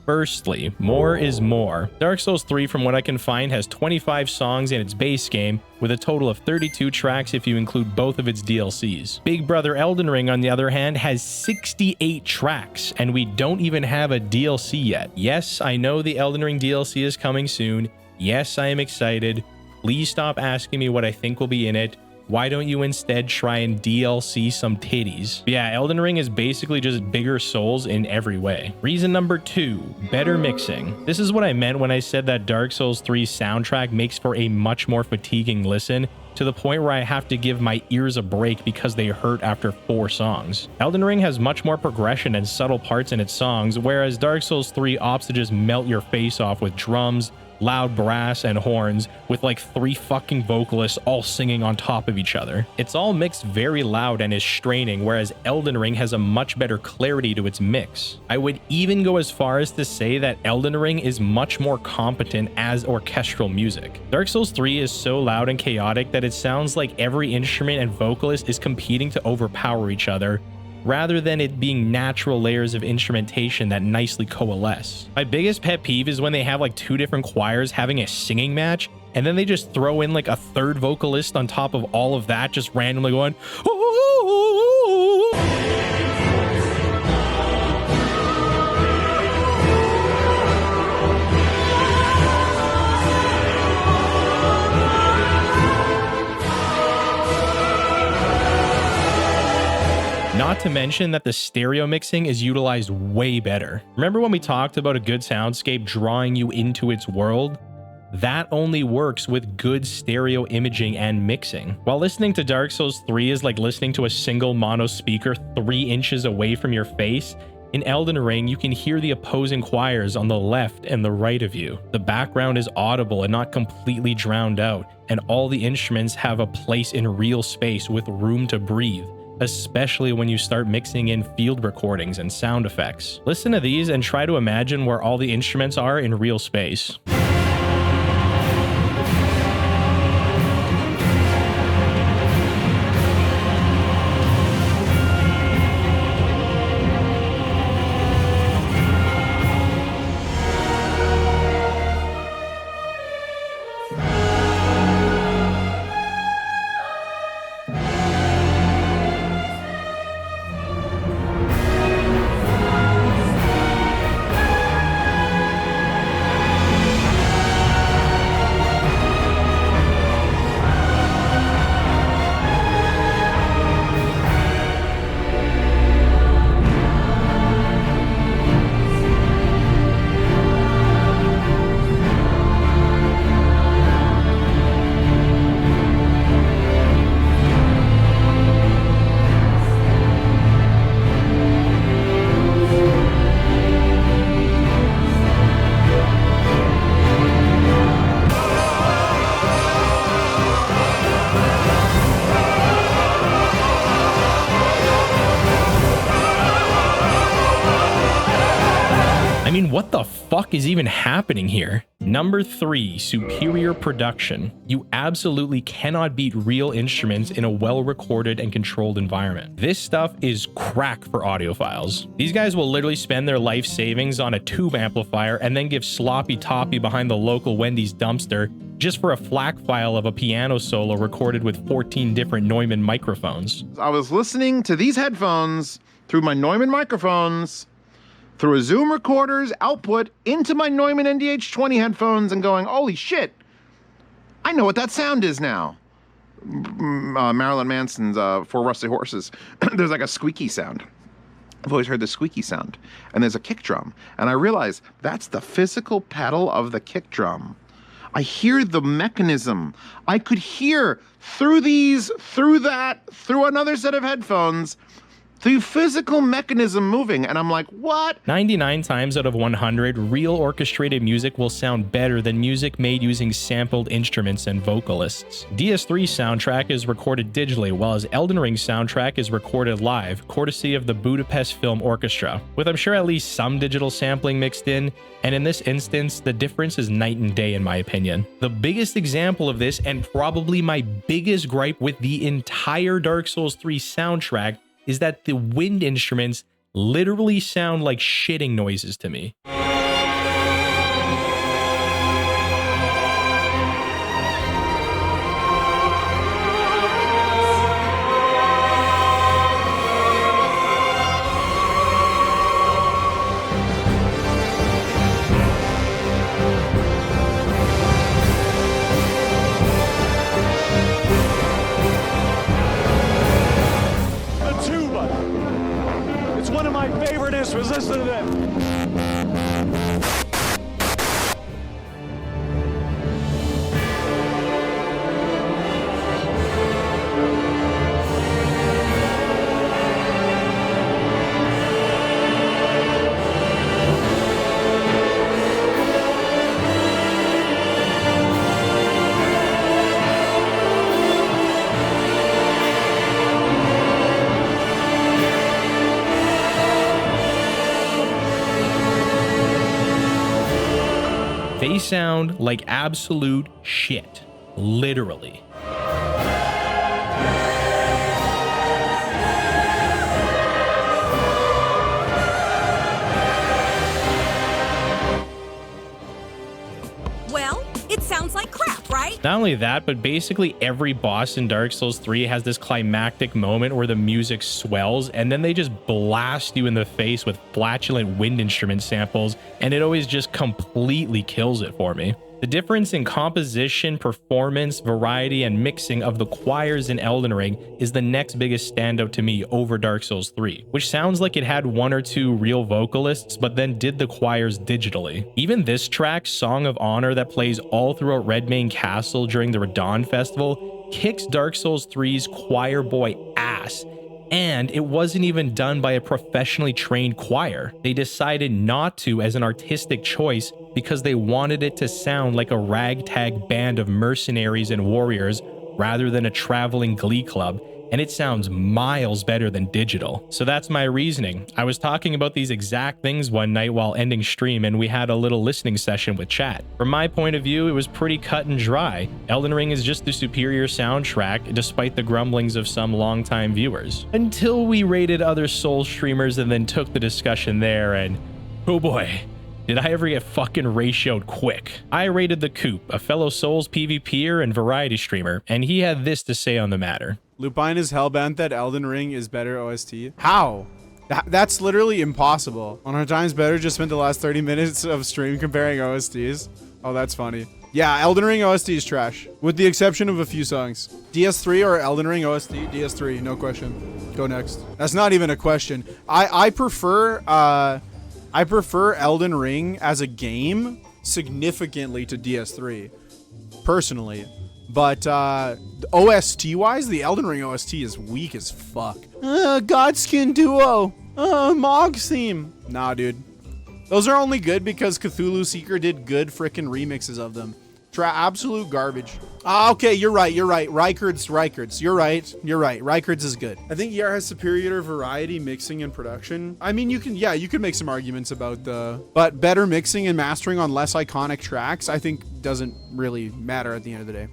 Firstly, more is more. Dark Souls 3, from what I can find, has 25 songs in its base game, with a total of 32 tracks if you include both of its DLCs. Big Brother Elden Ring, on the other hand, has 68 tracks, and we don't even have a DLC yet. Yes, I know the Elden Ring DLC is coming soon. Yes, I am excited. Please stop asking me what I think will be in it. Why don't you instead try and DLC some titties? But yeah, Elden Ring is basically just bigger Souls in every way. Reason number 2, better mixing. This is what I meant when I said that Dark Souls 3's soundtrack makes for a much more fatiguing listen, to the point where I have to give my ears a break because they hurt after 4 songs. Elden Ring has much more progression and subtle parts in its songs, whereas Dark Souls 3 opts to just melt your face off with drums, loud brass, and horns, with like 3 fucking vocalists all singing on top of each other. It's all mixed very loud and is straining, whereas Elden Ring has a much better clarity to its mix. I would even go as far as to say that Elden Ring is much more competent as orchestral music. Dark Souls 3 is so loud and chaotic that it sounds like every instrument and vocalist is competing to overpower each other, rather than it being natural layers of instrumentation that nicely coalesce. My biggest pet peeve is when they have like 2 different choirs having a singing match, and then they just throw in like a 3rd vocalist on top of all of that, just randomly going, Not to mention that the stereo mixing is utilized way better. Remember when we talked about a good soundscape drawing you into its world? That only works with good stereo imaging and mixing. While listening to Dark Souls 3 is like listening to a single mono speaker 3 inches away from your face, in Elden Ring, you can hear the opposing choirs on the left and the right of you. The background is audible and not completely drowned out, and all the instruments have a place in real space with room to breathe, especially when you start mixing in field recordings and sound effects. Listen to these and try to imagine where all the instruments are in real space. What the fuck is even happening here? Number 3, superior production. You absolutely cannot beat real instruments in a well-recorded and controlled environment. This stuff is crack for audiophiles. These guys will literally spend their life savings on a tube amplifier and then give sloppy toppy behind the local Wendy's dumpster just for a FLAC file of a piano solo recorded with 14 different Neumann microphones. I was listening to these headphones through my Neumann microphones, through a Zoom recorder's output into my Neumann NDH20 headphones and going, holy shit, I know what that sound is now. Marilyn Manson's Four Rusty Horses. There's like a squeaky sound. I've always heard the squeaky sound. And there's a kick drum. And I realized that's the physical pedal of the kick drum. I hear the mechanism. I could hear through these, through that, through another set of headphones, the physical mechanism moving, and I'm like, what? 99 times out of 100, real orchestrated music will sound better than music made using sampled instruments and vocalists. DS3 soundtrack is recorded digitally, while his Elden Ring soundtrack is recorded live, courtesy of the Budapest Film Orchestra, with I'm sure at least some digital sampling mixed in, and in this instance, the difference is night and day in my opinion. The biggest example of this, and probably my biggest gripe with the entire Dark Souls 3 soundtrack, is that the wind instruments literally sound like shitting noises to me. Was listening to them. They sound like absolute shit, literally. Well, it sounds like crap, right? Not only that, but basically every boss in Dark Souls 3 has this climactic moment where the music swells and then they just blast you in the face with flatulent wind instrument samples, and it always just completely kills it for me. The difference in composition, performance, variety, and mixing of the choirs in Elden Ring is the next biggest standout to me over Dark Souls 3, which sounds like it had 1 or 2 real vocalists, but then did the choirs digitally. Even this track, Song of Honor, that plays all throughout Redmane Castle during the Radon Festival, kicks Dark Souls 3's choir boy ass. And it wasn't even done by a professionally trained choir. They decided not to as an artistic choice because they wanted it to sound like a ragtag band of mercenaries and warriors rather than a traveling glee club, and it sounds miles better than digital. So that's my reasoning. I was talking about these exact things one night while ending stream, and we had a little listening session with chat. From my point of view, it was pretty cut and dry. Elden Ring is just the superior soundtrack, despite the grumblings of some longtime viewers. Until we rated other Souls streamers and then took the discussion there, and oh boy, did I ever get fucking ratioed quick. I rated the Koop, a fellow Souls PvPer and variety streamer, and he had this to say on the matter. Loopine is hellbent that Elden Ring is better OST. How? That's literally impossible. 100 times better just spent the last 30 minutes of stream comparing OSTs. Oh, that's funny. Yeah, Elden Ring OST is trash, with the exception of a few songs. DS3 or Elden Ring OST? DS3, no question. Go next. That's not even a question. I prefer Elden Ring as a game significantly to DS3, personally. But OST-wise, the Elden Ring OST is weak as fuck. Godskin Duo. Mog's theme. Nah, dude. Those are only good because Cthulhu Seeker did good frickin' remixes of them. Absolute garbage. Ah, okay, you're right. Reichard's. You're right. Reichard's is good. I think ER has superior variety, mixing, and production. I mean, you can make some arguments about but better mixing and mastering on less iconic tracks, I think doesn't really matter at the end of the day.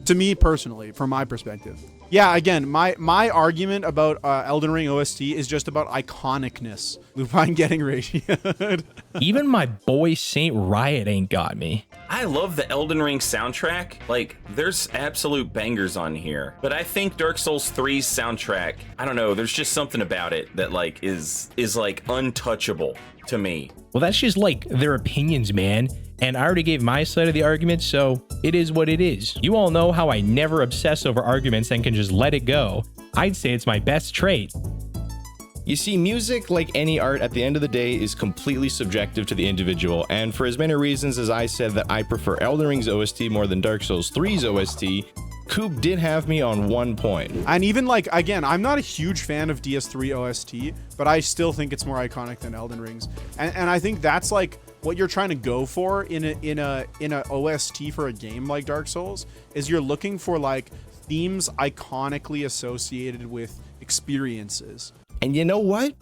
To me personally, from my perspective. Yeah, again, my argument about Elden Ring OST is just about iconicness. Loopine getting radioed. Even my boy Saint Riot ain't got me. I love the Elden Ring soundtrack. Like, there's absolute bangers on here. But I think Dark Souls 3's soundtrack, I don't know, there's just something about it that like is like untouchable to me. Well, that's just like their opinions, man. And I already gave my side of the argument, so it is what it is. You all know how I never obsess over arguments and can just let it go. I'd say it's my best trait. You see, music, like any art, at the end of the day is completely subjective to the individual, and for as many reasons as I said that I prefer Elden Ring's OST more than Dark Souls 3's OST, Koop did have me on one point. And even like, again, I'm not a huge fan of DS3 OST, but I still think it's more iconic than Elden Ring's. And I think that's like what you're trying to go for in a OST for a game like Dark Souls is you're looking for like themes iconically associated with experiences. And you know what?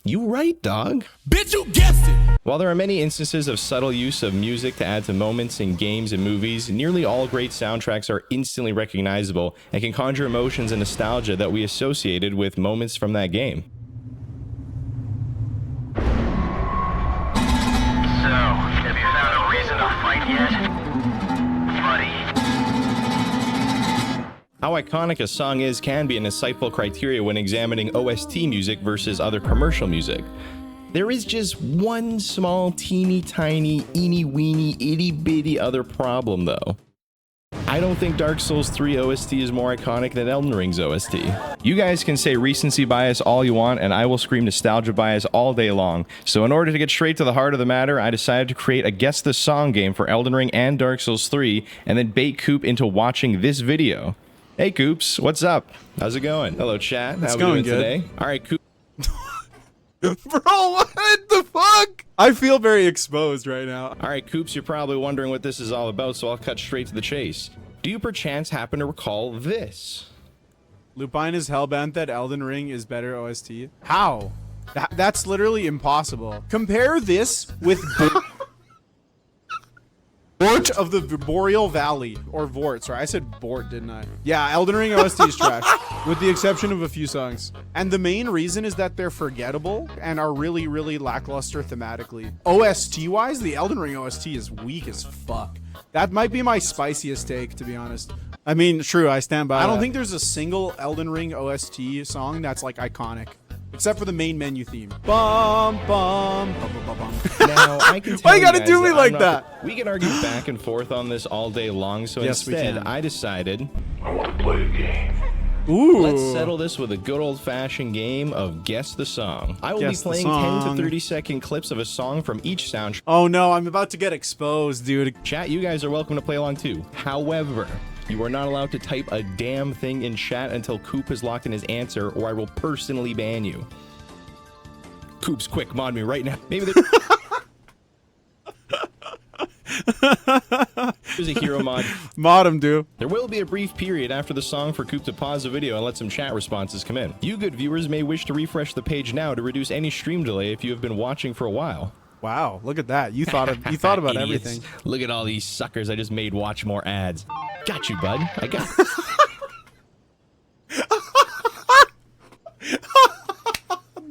You right, dog. Bitch, you guessed it! While there are many instances of subtle use of music to add to moments in games and movies, nearly all great soundtracks are instantly recognizable and can conjure emotions and nostalgia that we associated with moments from that game. So, have you found a reason to fight yet? Buddy. How iconic a song is can be an insightful criteria when examining OST music versus other commercial music. There is just one small, teeny tiny, eeny weeny, itty bitty other problem though. I don't think Dark Souls 3 OST is more iconic than Elden Ring's OST. You guys can say recency bias all you want, and I will scream nostalgia bias all day long. So in order to get straight to the heart of the matter, I decided to create a Guess the Song game for Elden Ring and Dark Souls 3, and then bait Koop into watching this video. Hey Koops, what's up? How's it going? Hello chat, how are we doing today? All right, Koop. Bro, what the fuck? I feel very exposed right now. All right, Koops, you're probably wondering what this is all about, so I'll cut straight to the chase. Do you perchance happen to recall this? Loopine is hellbent that Elden Ring is better OST. How? That's literally impossible. Compare this with Bort of the Boreal Valley, or Vort. Sorry, I said Bort, didn't I? Yeah, Elden Ring OST is trash, with the exception of a few songs. And the main reason is that they're forgettable and are really, really lackluster thematically. OST-wise, the Elden Ring OST is weak as fuck. That might be my spiciest take, to be honest. I mean, true, I stand by I don't think there's a single Elden Ring OST song that's like iconic. Except for the main menu theme. Bum, bum, bum, bum, bum, bum. Now, I can tell Why you gotta do me like I'm that? We can argue back and forth on this all day long, so Yes, we instead, can. I decided, I want to play a game. Ooh. let's settle this with a good old-fashioned game of Guess the Song. I will Guess be the playing 10 song. to 30-second clips of a song from each soundtrack. Oh no, I'm about to get exposed, dude. Chat, you guys are welcome to play along too. However, you are not allowed to type a damn thing in chat until Koop has locked in his answer, or I will personally ban you. Koop's quick, mod me right now. Maybe there's a hero mod. Mod him, dude. There will be a brief period after the song for Koop to pause the video and let some chat responses come in. You good viewers may wish to refresh the page now to reduce any stream delay if you have been watching for a while. Wow, look at that. You thought about Idiots. everything. Look at all these suckers I just made watch more ads. Got you, bud. I got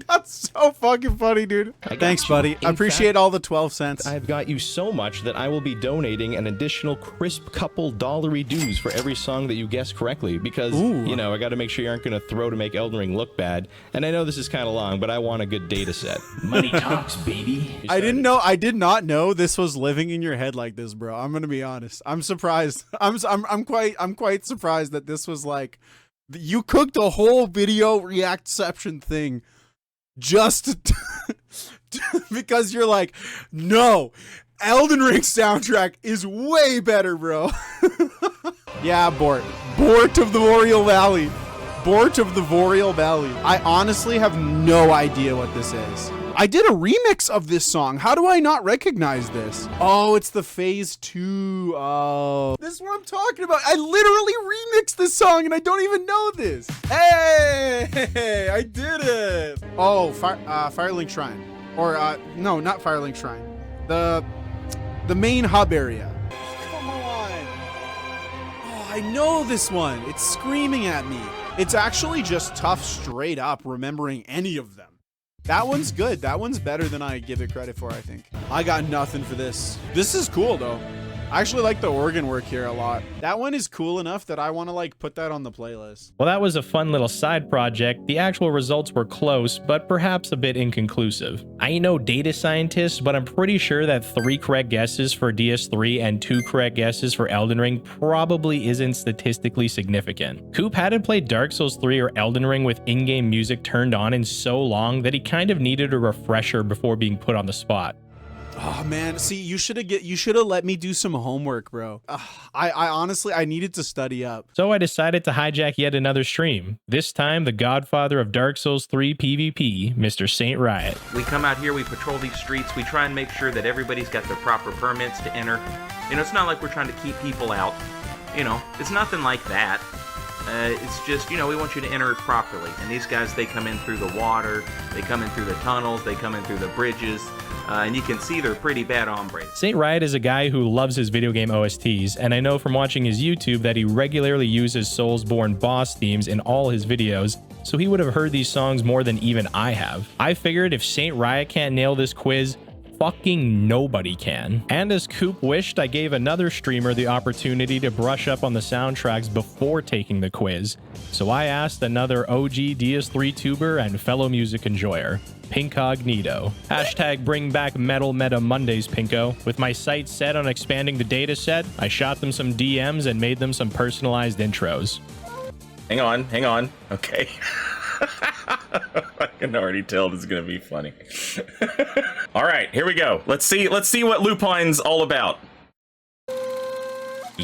That's so fucking funny, dude. Thanks, buddy. I appreciate all the 12 cents. I've got you so much that I will be donating an additional crisp couple dollary dues for every song that you guess correctly because, you know, I got to make sure you aren't going to throw to make Elden Ring look bad. And I know this is kind of long, but I want a good data set. Money talks, baby. I did not know this was living in your head like this, bro. I'm going to be honest. I'm surprised. I'm quite surprised that this was like you cooked a whole video reactception thing just because you're like, no, Elden Ring soundtrack is way better, bro. Yeah, Bort of the Boreal Valley. Bort of the Boreal Valley. I honestly have no idea what this is. I did a remix of this song. How do I not recognize this? Oh, it's the Phase 2. Oh, this is what I'm talking about. I literally remixed this song and I don't even know this. Hey, I did it. Oh, Firelink Shrine. Or, no, not Firelink Shrine. The main hub area. Come on. Oh, I know this one. It's screaming at me. It's actually just tough straight up remembering any of them. That one's good. That one's better than I give it credit for, I think. I got nothing for this. This is cool, though. I actually like the organ work here a lot. That one is cool enough that I want to like put that on the playlist. Well, that was a fun little side project. The actual results were close, but perhaps a bit inconclusive. I ain't no data scientist, but I'm pretty sure that 3 correct guesses for DS3 and 2 correct guesses for Elden Ring probably isn't statistically significant. Koop hadn't played Dark Souls 3 or Elden Ring with in-game music turned on in so long that he kind of needed a refresher before being put on the spot. Oh man, see, you should have let me do some homework, bro. I honestly, I needed to study up. So I decided to hijack yet another stream. This time, the godfather of Dark Souls 3 PvP, Mr. Saint Riot. We come out here, we patrol these streets, we try and make sure that everybody's got their proper permits to enter. You know, it's not like we're trying to keep people out. You know, it's nothing like that. It's just, you know, we want you to enter it properly. And these guys, they come in through the water, they come in through the tunnels, they come in through the bridges. And you can see they're pretty bad hombres. Saint Riot is a guy who loves his video game OSTs, and I know from watching his YouTube that he regularly uses Soulsborne boss themes in all his videos, so he would have heard these songs more than even I have. I figured if Saint Riot can't nail this quiz, fucking nobody can. And as Koop wished, I gave another streamer the opportunity to brush up on the soundtracks before taking the quiz. So I asked another OG DS3 tuber and fellow music enjoyer, Pincognito. Hashtag bring back Metal Meta Mondays, Pinko. With my sights set on expanding the data set, I shot them some DMs and made them some personalized intros. Hang on. Okay. I can already tell this is gonna be funny. All right, here we go. Let's see what Loopine's all about. Hey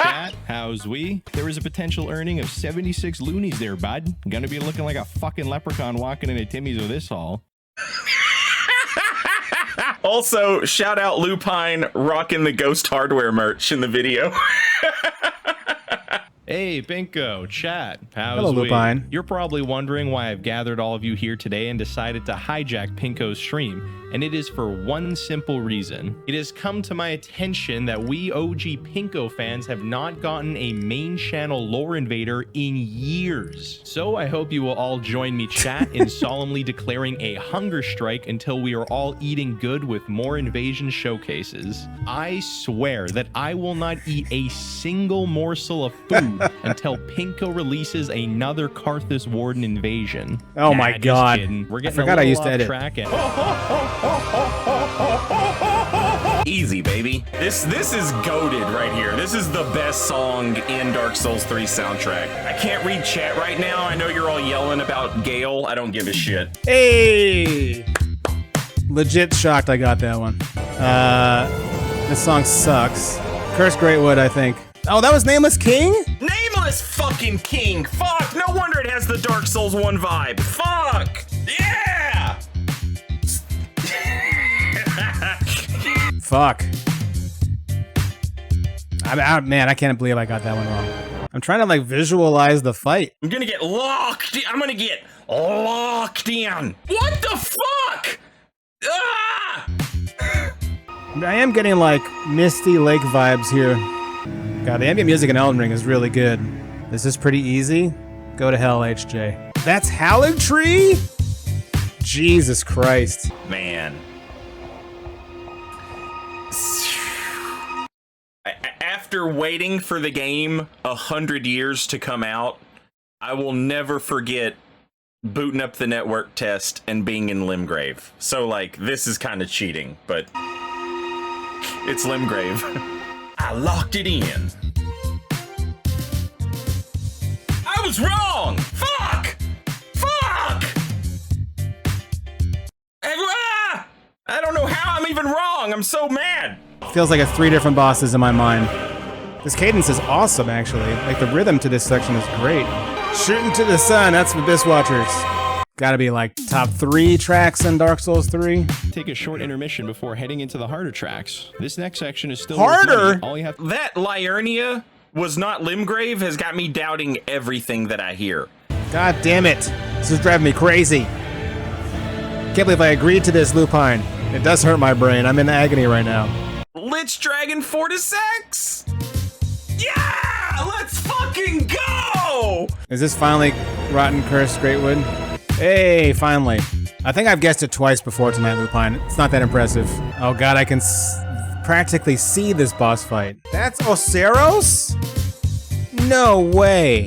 chat, how's we? There is a potential earning of 76 loonies there, bud. Gonna be looking like a fucking leprechaun walking into Timmy's with this haul. Also, shout out Loopine rocking the Ghost Hardware merch in the video. Hey, Pinko, chat, how's Hello, we? Loopine. You're probably wondering why I've gathered all of you here today and decided to hijack Pinko's stream, and it is for one simple reason. It has come to my attention that we OG Pinko fans have not gotten a main channel lore invader in years. So I hope you will all join me, chat, in solemnly declaring a hunger strike until we are all eating good with more invasion showcases. I swear that I will not eat a single morsel of food until Pinko releases another Karthus Warden invasion. Oh my god. We're I getting forgot a I little used to off edit. track and Easy, baby. This is goated right here. This is the best song in Dark Souls 3 soundtrack. I can't read chat right now. I know you're all yelling about Gale. I don't give a shit. Hey! Legit shocked I got that one. This song sucks. Curse Greatwood, I think. Oh, that was Nameless King? Nameless fucking King. Fuck. No wonder it has the Dark Souls 1 vibe. Fuck. Yeah. Fuck. Man, I can't believe I got that one wrong. I'm trying to like visualize the fight. I'm gonna get locked in. What the fuck? Ah! I am getting like Misty Lake vibes here. God, the ambient music in Elden Ring is really good. This is pretty easy. Go to hell, HJ. That's Hallowed Tree? Jesus Christ. Man. After waiting for the game 100 years to come out, I will never forget booting up the network test and being in Limgrave. So, like, this is kind of cheating, but it's Limgrave. I locked it in. I was wrong! Fuck! I don't know how I'm even wrong. I'm so mad. Feels like 3 different bosses in my mind. This cadence is awesome, actually. Like, the rhythm to this section is great. Shooting to the sun, that's Abyss Watchers. Gotta be like top 3 tracks in Dark Souls 3. Take a short intermission before heading into the harder tracks. This next section is still harder. All you have That Liurnia was not Limgrave has got me doubting everything that I hear. God damn it. This is driving me crazy. Can't believe I agreed to this, Loopine. It does hurt my brain. I'm in agony right now. Lich Dragon Fortisex! Yeah! Let's fucking go! Is this finally Rotten Curse Greatwood? Hey, finally. I think I've guessed it twice before tonight, Loopine. It's not that impressive. Oh god, I can practically see this boss fight. That's Oceros? No way.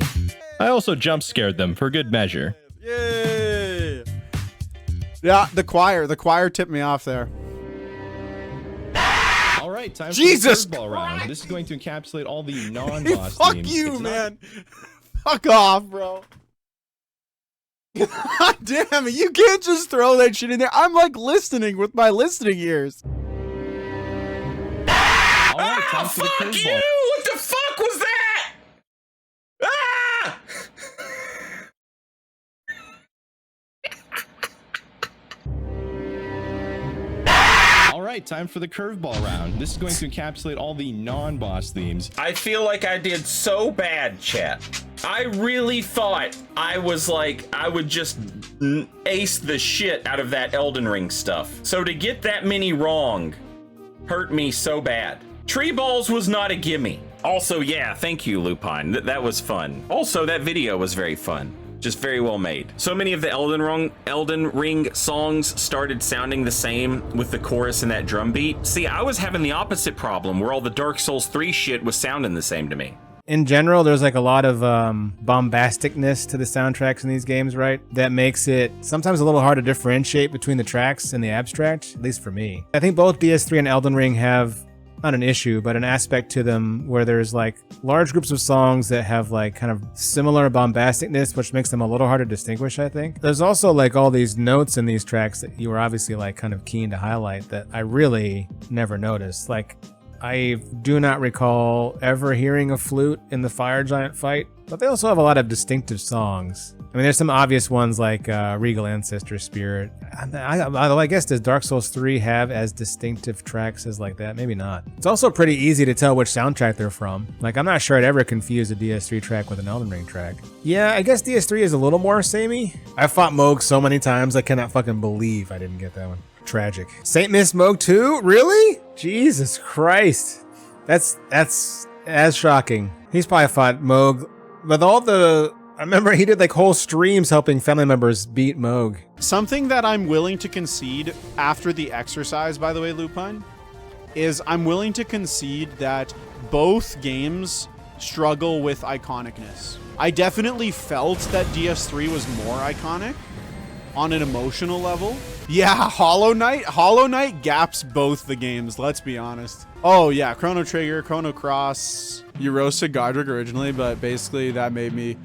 I also jump scared them for good measure. Yay! Yeah, the choir tipped me off there. All right, time Jesus for the curveball round. This is going to encapsulate all the non-boss Fuck themes. you, It's man. Fuck off, bro. God damn it, you can't just throw that shit in there. I'm like listening with my listening ears. All right, time for the Fuck curveball. you! What the fuck was that? Ah! All right, time for the curveball round. This is going to encapsulate all the non-boss themes. I feel like I did so bad, chat. I really thought I was like, I would just ace the shit out of that Elden Ring stuff. So to get that many wrong hurt me so bad. Tree balls was not a gimme. Also, yeah, thank you, Loopine. That was fun. Also, that video was very fun. Just very well made. So many of the Elden Ring songs started sounding the same with the chorus and that drum beat. See, I was having the opposite problem where all the Dark Souls 3 shit was sounding the same to me. In general, there's like a lot of bombasticness to the soundtracks in these games, right? That makes it sometimes a little hard to differentiate between the tracks and the abstract, at least for me. I think both DS3 and Elden Ring have not an issue, but an aspect to them where there's like large groups of songs that have like kind of similar bombasticness, which makes them a little hard to distinguish, I think. There's also like all these notes in these tracks that you were obviously like kind of keen to highlight that I really never noticed. Like, I do not recall ever hearing a flute in the Fire Giant fight, but they also have a lot of distinctive songs. I mean, there's some obvious ones like Regal Ancestor Spirit. Although I guess does Dark Souls 3 have as distinctive tracks as like that? Maybe not. It's also pretty easy to tell which soundtrack they're from. Like, I'm not sure I'd ever confuse a DS3 track with an Elden Ring track. Yeah, I guess DS3 is a little more samey. I fought Moog so many times, I cannot fucking believe I didn't get that one. Tragic. Saint Miss Moog 2? Really? Jesus Christ. That's as shocking. He's probably fought Moog with all the... I remember he did like whole streams helping family members beat Moog. Something that I'm willing to concede after the exercise, by the way, Loopine, is I'm willing to concede that both games struggle with iconicness. I definitely felt that DS3 was more iconic on an emotional level. Yeah, Hollow Knight gaps both the games, let's be honest. Oh yeah, Chrono Trigger, Chrono Cross. You roasted Godric originally, but basically that made me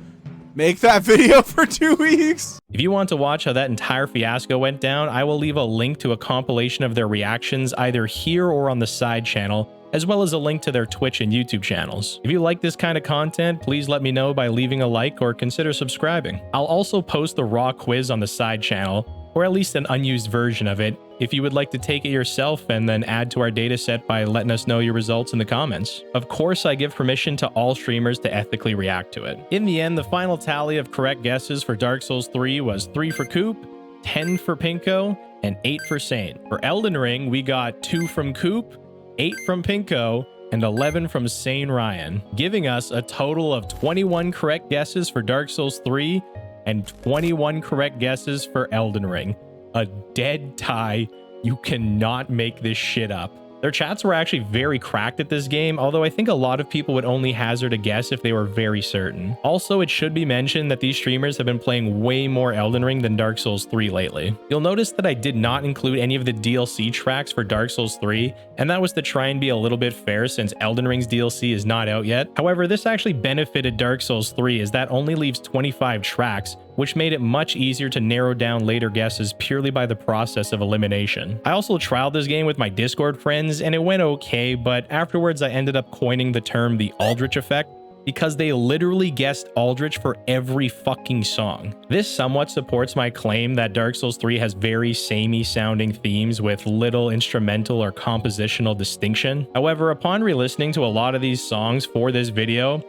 make that video for 2 weeks. If you want to watch how that entire fiasco went down, I will leave a link to a compilation of their reactions either here or on the side channel, as well as a link to their Twitch and YouTube channels. If you like this kind of content, please let me know by leaving a like or consider subscribing. I'll also post the raw quiz on the side channel, or at least an unused version of it, if you would like to take it yourself and then add to our dataset by letting us know your results in the comments. Of course, I give permission to all streamers to ethically react to it. In the end, the final tally of correct guesses for Dark Souls 3 was 3 for Koop, 10 for Pinko, and 8 for Saint. For Elden Ring, we got 2 from Koop, 8 from Pinko, and 11 from Sane Ryan, giving us a total of 21 correct guesses for Dark Souls 3 and 21 correct guesses for Elden Ring. A dead tie. You cannot make this shit up. Their chats were actually very cracked at this game, although I think a lot of people would only hazard a guess if they were very certain. Also, it should be mentioned that these streamers have been playing way more Elden Ring than Dark Souls 3 lately. You'll notice that I did not include any of the DLC tracks for Dark Souls 3, and that was to try and be a little bit fair since Elden Ring's DLC is not out yet. However, this actually benefited Dark Souls 3 as that only leaves 25 tracks, which made it much easier to narrow down later guesses purely by the process of elimination. I also trialed this game with my Discord friends, and it went okay, but afterwards I ended up coining the term the Aldrich effect, because they literally guessed Aldrich for every fucking song. This somewhat supports my claim that Dark Souls 3 has very samey sounding themes with little instrumental or compositional distinction. However, upon re-listening to a lot of these songs for this video,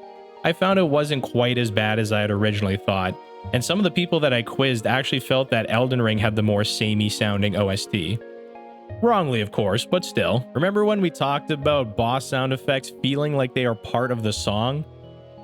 I found it wasn't quite as bad as I had originally thought, and some of the people that I quizzed actually felt that Elden Ring had the more samey sounding OST. Wrongly, of course, but still. Remember when we talked about boss sound effects feeling like they are part of the song?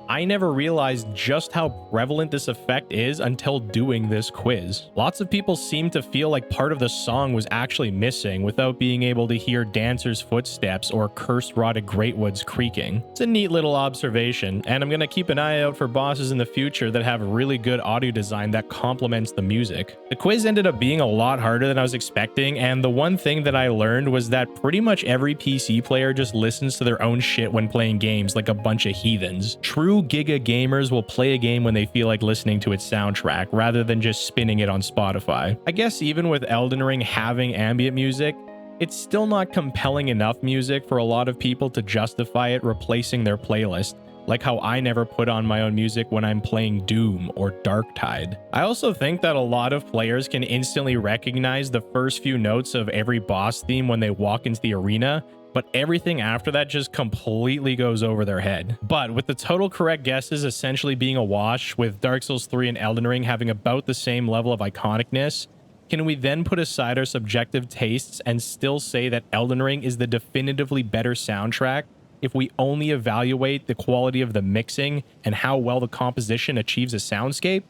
I never realized just how prevalent this effect is until doing this quiz. Lots of people seem to feel like part of the song was actually missing without being able to hear dancers' footsteps or cursed rotted greatwoods creaking. It's a neat little observation, and I'm gonna keep an eye out for bosses in the future that have really good audio design that complements the music. The quiz ended up being a lot harder than I was expecting, and the one thing that I learned was that pretty much every PC player just listens to their own shit when playing games like a bunch of heathens. True Giga gamers will play a game when they feel like listening to its soundtrack rather than just spinning it on Spotify. I guess even with Elden Ring having ambient music, it's still not compelling enough music for a lot of people to justify it replacing their playlist, like how I never put on my own music when I'm playing Doom or Darktide. I also think that a lot of players can instantly recognize the first few notes of every boss theme when they walk into the arena, but everything after that just completely goes over their head. But with the total correct guesses essentially being a wash, with Dark Souls 3 and Elden Ring having about the same level of iconicness, can we then put aside our subjective tastes and still say that Elden Ring is the definitively better soundtrack if we only evaluate the quality of the mixing and how well the composition achieves a soundscape?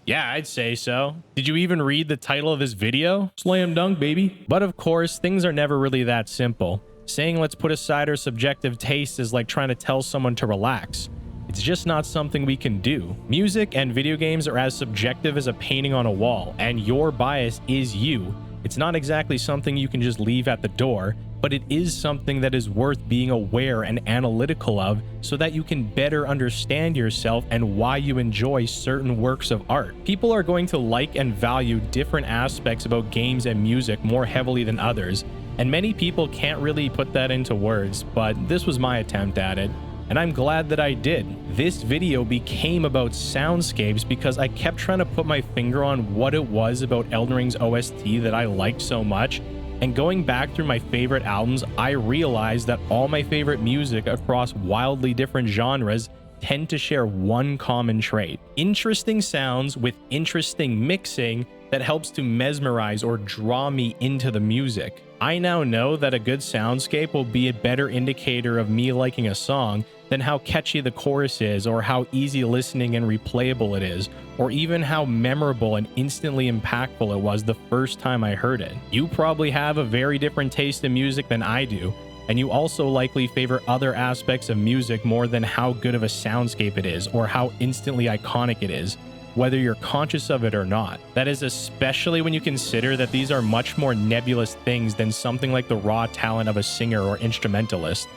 Yeah, I'd say so. Did you even read the title of this video? Slam dunk, baby. But of course, things are never really that simple. Saying let's put aside our subjective taste is like trying to tell someone to relax. It's just not something we can do. Music and video games are as subjective as a painting on a wall, and your bias is you. It's not exactly something you can just leave at the door, but it is something that is worth being aware and analytical of so that you can better understand yourself and why you enjoy certain works of art. People are going to like and value different aspects about games and music more heavily than others, and many people can't really put that into words, but this was my attempt at it. And I'm glad that I did. This video became about soundscapes because I kept trying to put my finger on what it was about Elden Ring's OST that I liked so much, and going back through my favorite albums, I realized that all my favorite music across wildly different genres tend to share one common trait: interesting sounds with interesting mixing that helps to mesmerize or draw me into the music. I now know that a good soundscape will be a better indicator of me liking a song than how catchy the chorus is, or how easy listening and replayable it is, or even how memorable and instantly impactful it was the first time I heard it. You probably have a very different taste in music than I do, and you also likely favor other aspects of music more than how good of a soundscape it is, or how instantly iconic it is, whether you're conscious of it or not. That is especially when you consider that these are much more nebulous things than something like the raw talent of a singer or instrumentalist,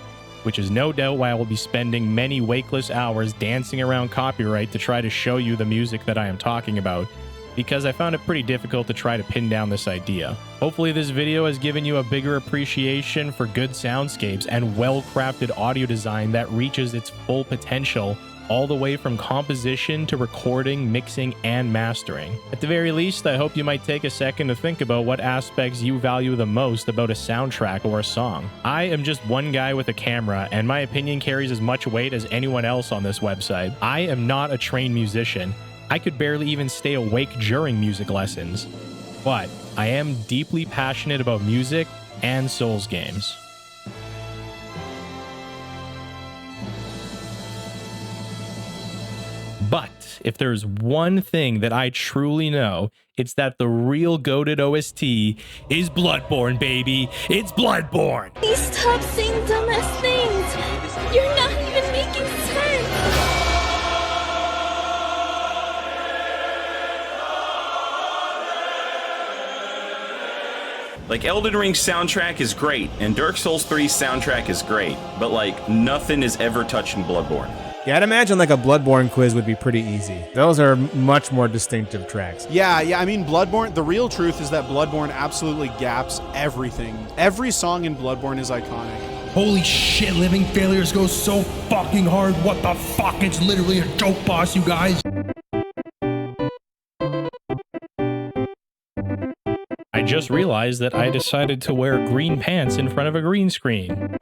which is no doubt why I will be spending many wakeless hours dancing around copyright to try to show you the music that I am talking about, because I found it pretty difficult to try to pin down this idea. Hopefully this video has given you a bigger appreciation for good soundscapes and well-crafted audio design that reaches its full potential all the way from composition to recording, mixing, and mastering. At the very least, I hope you might take a second to think about what aspects you value the most about a soundtrack or a song. I am just one guy with a camera, and my opinion carries as much weight as anyone else on this website. I am not a trained musician. I could barely even stay awake during music lessons. But I am deeply passionate about music and Souls games. But if there's one thing that I truly know, it's that the real goated OST is Bloodborne, baby. It's Bloodborne. Please stop saying dumbass things. You're not even making sense. Like, Elden Ring's soundtrack is great, and Dark Souls 3's soundtrack is great, but like, nothing is ever touching Bloodborne. Yeah, I'd imagine like a Bloodborne quiz would be pretty easy. Those are much more distinctive tracks. Yeah, I mean, Bloodborne, the real truth is that Bloodborne absolutely gaps everything. Every song in Bloodborne is iconic. Holy shit, Living Failures goes so fucking hard. What the fuck? It's literally a joke, boss, you guys. I just realized that I decided to wear green pants in front of a green screen.